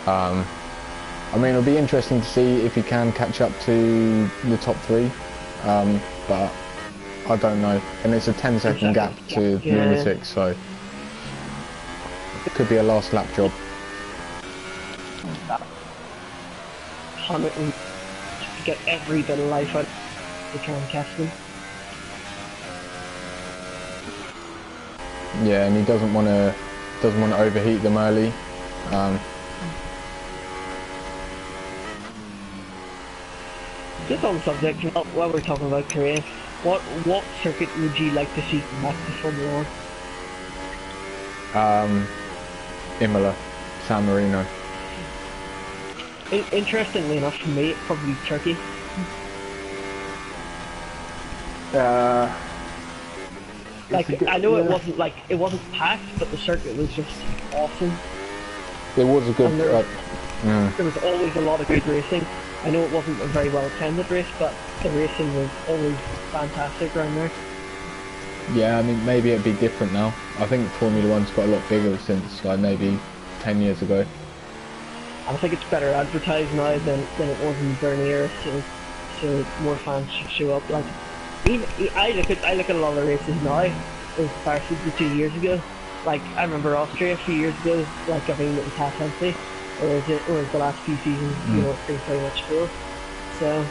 I mean, it'll be interesting to see if he can catch up to the top 3, but I don't know. And it's a 10-second gap to Lunatics, so. Could be a last lap job. Hamilton to get every bit of life out to try and catch them. Yeah, and he doesn't want to overheat them early. Just on the subject, while we're talking about Korea, what circuit would you like to see back to Formula 1? Imola, San Marino. Interestingly enough, for me, probably Turkey. I know it wasn't packed, but the circuit was just awesome. It was a good. There was always a lot of good racing. I know it wasn't a very well attended race, but the racing was always fantastic around there. Yeah, I mean, maybe it'd be different now. I think Formula 1's got a lot bigger since like maybe 10 years ago. I think it's better advertised now than it was in the Bernie era, so more fans should show up. Like, I look at a lot of the races now in comparison to 2 years ago. Like, I remember Austria a few years ago, like, I mean, it was half empty, whereas the last few seasons, you know, it's been pretty much full. So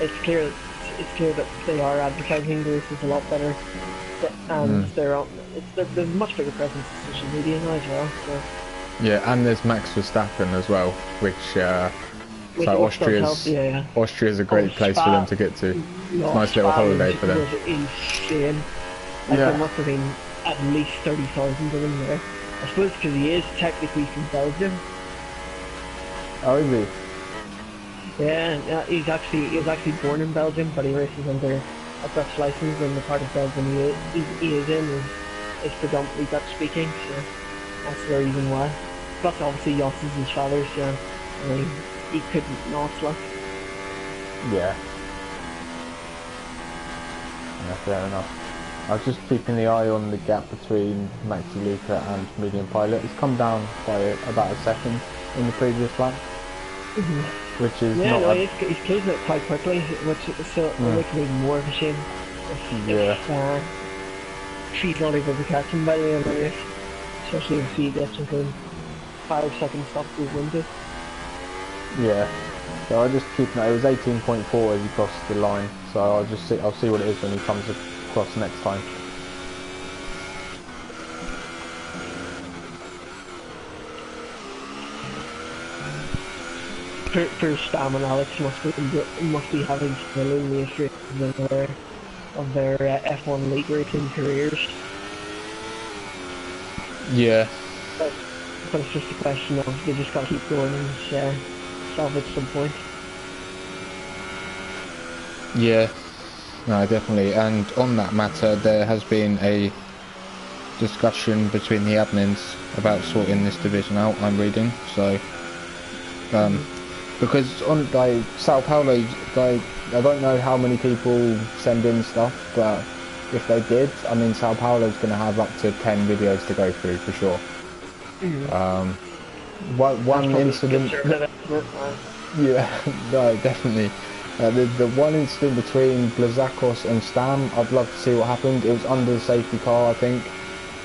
it's clear that they are advertising the races a lot better, and there's a much bigger presence on social media now as well. So. Yeah, and there's Max Verstappen as well, which so Austria's a great place for them to get to. It's a nice little holiday for them. It was insane. Like, there must have been at least 30,000 of them there. I suppose because he is technically from Belgium. Oh, is he? Yeah, he was actually born in Belgium, but he races under a Dutch license, and the part of Belgium he is in is predominantly Dutch speaking, so that's the reason why. Plus, obviously, Jos is his father, so I mean, he couldn't not, like. Yeah, fair enough. I was just keeping the eye on the gap between Maxi Luca and Medium Pilot. It's come down by about a second in the previous lap, which is he's closing it quite quickly, which so it makes it even more of a shame if he's not able to catch him by the end of the race, especially if he gets within 5 seconds off the window. Yeah, so I just keep it was 18.4 as he crossed the line, so I'll see what it is when he comes across next time. For Stam and Alex must be having thrilling races of their F1 league racing careers. Yeah. But it's just a question of they just gotta keep going and solve at some point. Yeah, no, definitely. And on that matter, there has been a discussion between the admins about sorting this division out. I'm reading, so because on like Sao Paulo, like I don't know how many people send in stuff, but if they did, I mean, Sao Paulo's going to have up to 10 videos to go through for sure. One incident. Yeah, no, definitely. The one incident between Blazakos and Stam, I'd love to see what happened. It was under the safety car, I think,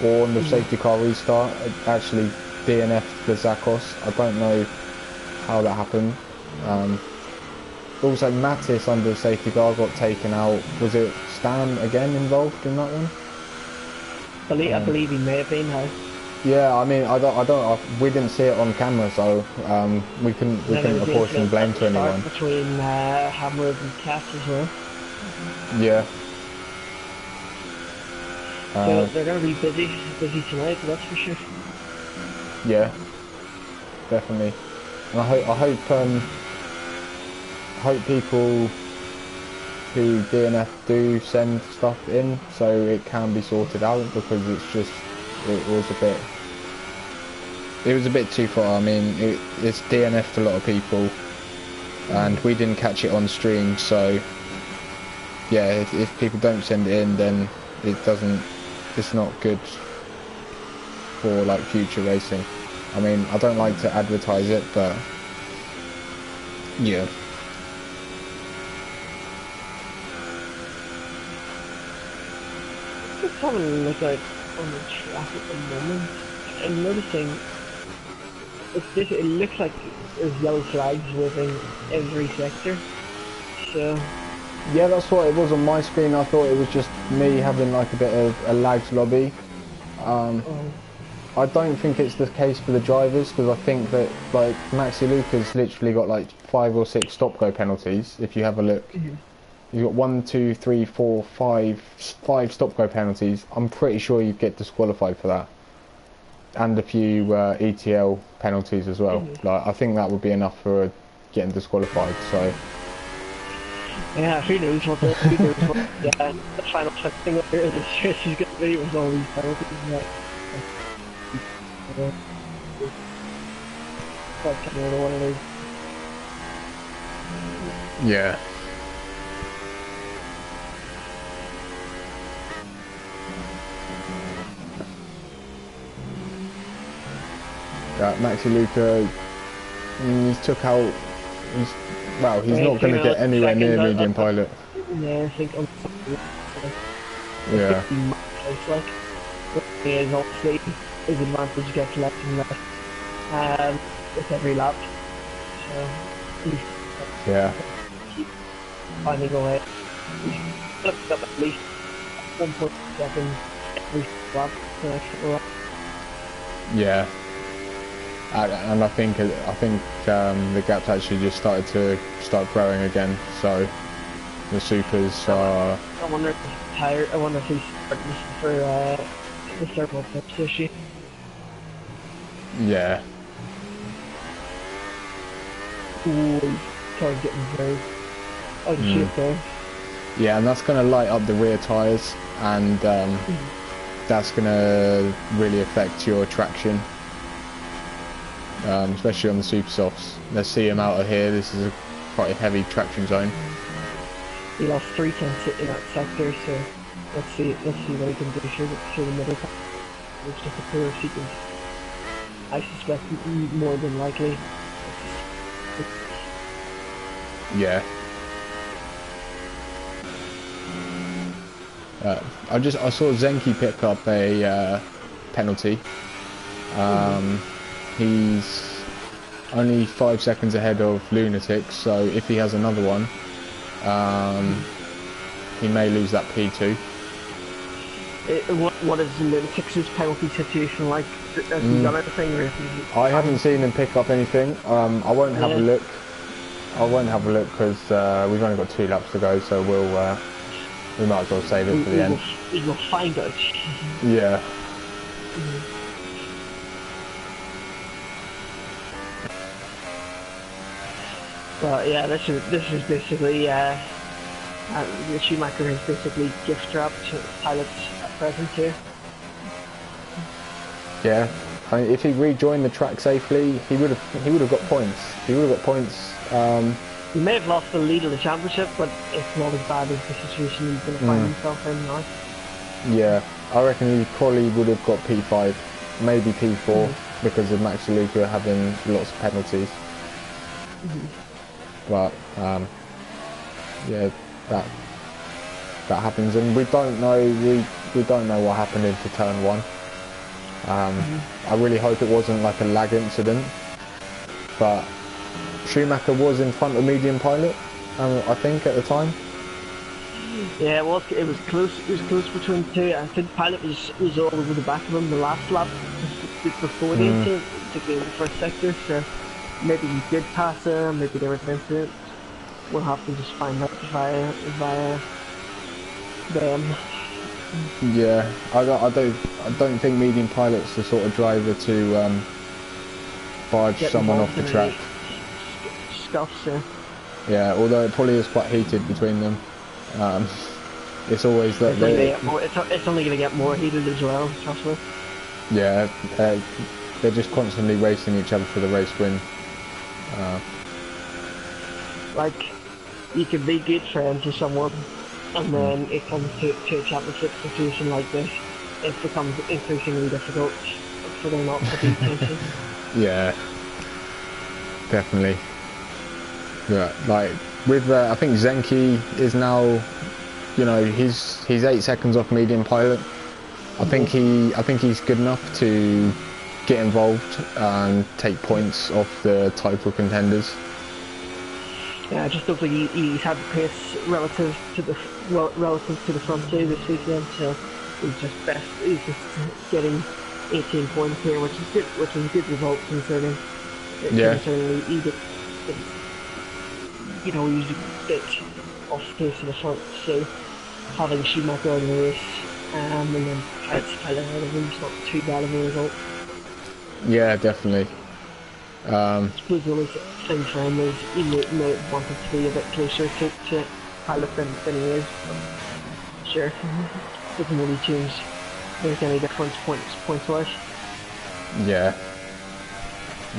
or on the safety car restart. Actually, DNF'd Blazakos. I don't know how that happened. Also, Mattis under the safety car got taken out. Was it Stam again involved in that one? I believe he may have been. Yeah, I mean, we didn't see it on camera, so we couldn't apportion blame to anyone. Between Hammer's and Cass as well. Yeah. So they're going to be busy tonight, that's for sure. Yeah, definitely. And I hope people who DNF do send stuff in so it can be sorted out, because it was a bit too far. I mean, it's DNF'd a lot of people, and we didn't catch it on stream, so yeah, if people don't send it in, then it's not good for like future racing. I mean, I don't like to advertise it, but yeah. Just having a look out on the track at the moment to I'm noticing it looks like there's yellow flags within every sector. So Yeah, that's what it was on my screen. I thought it was just me having like a bit of a lagged lobby. I don't think it's the case for the drivers, because I think that like Maxi Luca's literally got like 5 or 6 stop-go penalties. If you have a look, you've got 1, 2, 3, 4, 5 stop-go penalties. I'm pretty sure you get disqualified for that, and a few ETL penalties as well. Like I think that would be enough for getting disqualified. So. yeah, who knows what the final thing up here the stress is going to be with all these penalties. But I don't know what it is. Yeah. Maxi Luca, he's took out. He's not going to get anywhere near medium pilot. Yeah, I think. Yeah. It's like is obviously his advantage gets less and less with every lap. So yeah. Keep finding a way. He's looked up at least 1.2 seconds every lap. Yeah. And I think the gap's actually just started to growing again. So the supers are. I wonder if he's tired. I wonder if he's starting for the thermal tips issue. Yeah. Ooh, he's kind of getting very out of shape there. Yeah, and that's going to light up the rear tyres, and that's going to really affect your traction. Especially on the super softs. Let's see him out of here. This is quite a heavy traction zone. He lost 3 tenths in that sector, so let's see what he can do through the middle. It's just a poor sequence. I suspect more than likely. Yeah. I saw Zenki pick up a penalty. He's only 5 seconds ahead of Lunatic, so if he has another one, he may lose that P2. What is Lunatic's penalty situation like? Has he done anything? Or I haven't seen him pick up anything. I won't have a look. I won't have a look because we've only got 2 laps to go, so we might as well save it for the end. We will find out. Yeah. But yeah, this is basically the Schumacher is basically gift wrapped pilots at present here. Yeah, I mean, if he rejoined the track safely, he would have got points. He would have got points. He may have lost the lead of the championship, but it's not as bad as the situation he's going to find himself in now. Yeah, I reckon he probably would have got P5, maybe P4, because of Maxi Luca having lots of penalties. But yeah, that happens, and we don't know what happened into turn 1. I really hope it wasn't like a lag incident, but Schumacher was in front of medium pilot, I think at the time. Yeah, it was close. It was close between 2. I think pilot was all over the back of him the last lap before the incident, particularly in the first sector. So maybe he did pass her, maybe there was an incident. We'll have to just find out via them. Yeah, I don't think medium pilot's the sort of driver to barge someone off the track. Scuffs, yeah. Yeah, although it probably is quite heated between them. It's always that it's only going to get more heated as well, trust me. Yeah, they're just constantly racing each other for the race win. Like, you could be good friends with someone, and then it comes to a championship situation like this, it becomes increasingly difficult for them not to be tension. Yeah, definitely. Yeah, like with I think Zenki is now, you know, he's 8 seconds off medium pilot. I think he's good enough to get involved and take points off the title contenders. Yeah, I just don't think he's had the pace relative to the front two this weekend. So he's just getting 18 points here, which is good. Which is a good result considering. Yeah. Considering he did, he was a bit off pace in the front. So having Schumacher out of the race and then Pilot's out of him, it's not too bad of a result. Yeah, definitely. I suppose the only thing for him is he may wanted to be a bit closer to Pilot than he is. But sure, doesn't really change make any difference points wise. Yeah.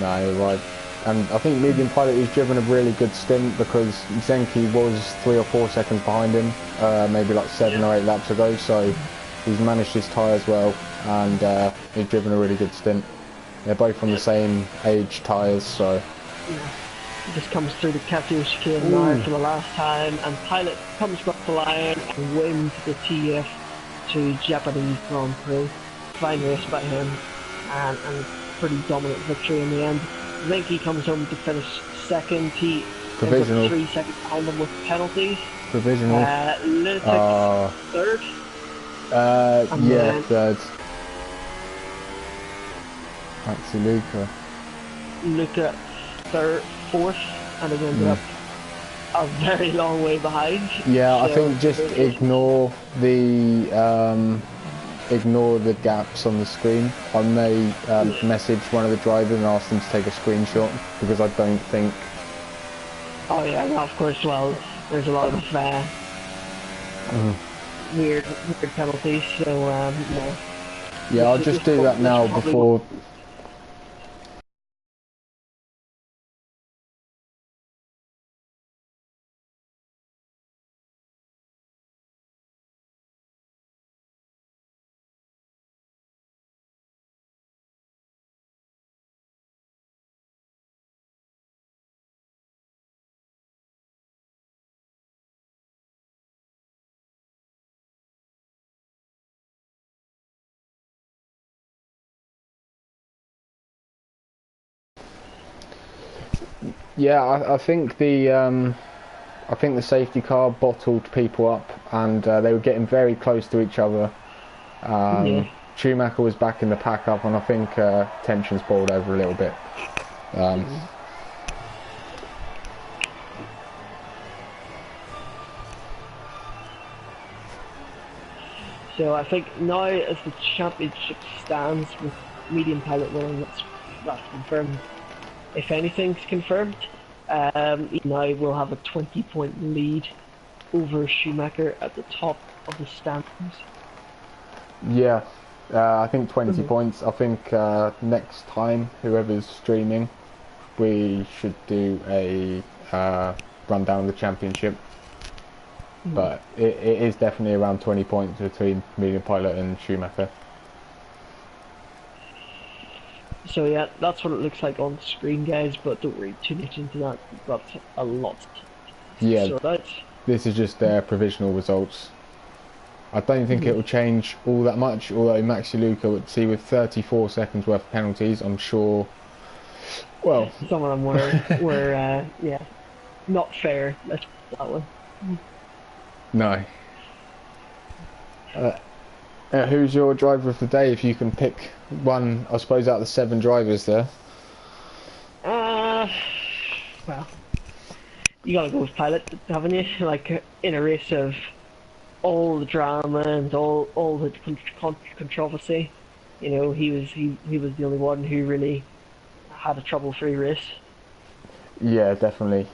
No, you're right. And I think Medium Pilot has driven a really good stint because Zenki was 3 or 4 seconds behind him, maybe like 7 or 8 laps ago. So he's managed his tyres well, and he's driven a really good stint. They're both on the same age tyres, so. Yeah. He just comes through the Katio chicane now for the last time, and Pilot comes across the line and wins the Tuf2 Japanese Grand Prix. Fine race by him, and pretty dominant victory in the end. Zenki comes home to finish second. He provisional. 3 seconds behind him with penalties. Provisional. Lunatic's third. Yeah, third. Actually, Luca fourth, and he ended up a very long way behind. Yeah, so I think just ignore the gaps on the screen. I may message one of the drivers and ask them to take a screenshot because I don't think. Oh yeah, no, of course. Well, there's a lot of weird penalties. So yeah. Yeah, I'll just do that now before. Yeah, I think the safety car bottled people up, and they were getting very close to each other. Schumacher was back in the pack up, and I think tensions boiled over a little bit. So I think now, as the championship stands with Medium Pilot winning, that's confirmed. If anything's confirmed, he now will have a 20-point lead over Schumacher at the top of the standings. Yeah, I think 20 points. I think next time, whoever's streaming, we should do a rundown of the championship. But it is definitely around 20 points between Medium Pilot and Schumacher. So yeah, that's what it looks like on screen, guys, but don't read too much into that. That's a lot to sort out. This is just their provisional results. I don't think it will change all that much, although Maxi Luca would see with 34 seconds worth of penalties, I'm sure. Well, some of them were yeah, not fair, let's put it that way. No. Who's your driver of the day, if you can pick one, I suppose, out of the 7 drivers there? Well, you gotta go with Pilot, haven't you? Like, in a race of all the drama and all the controversy, you know, he was the only one who really had a trouble-free race. Yeah, definitely.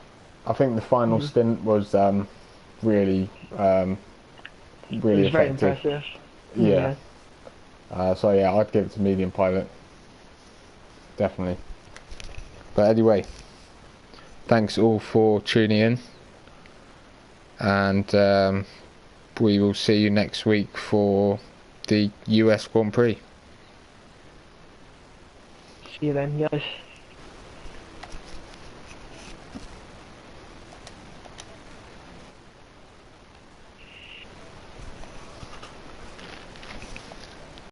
I think the final stint was really effective. Very impressive. Yeah. So yeah, I'd give it to Medium Pilot. Definitely. But anyway, thanks all for tuning in, and we will see you next week for the US Grand Prix. See you then, guys.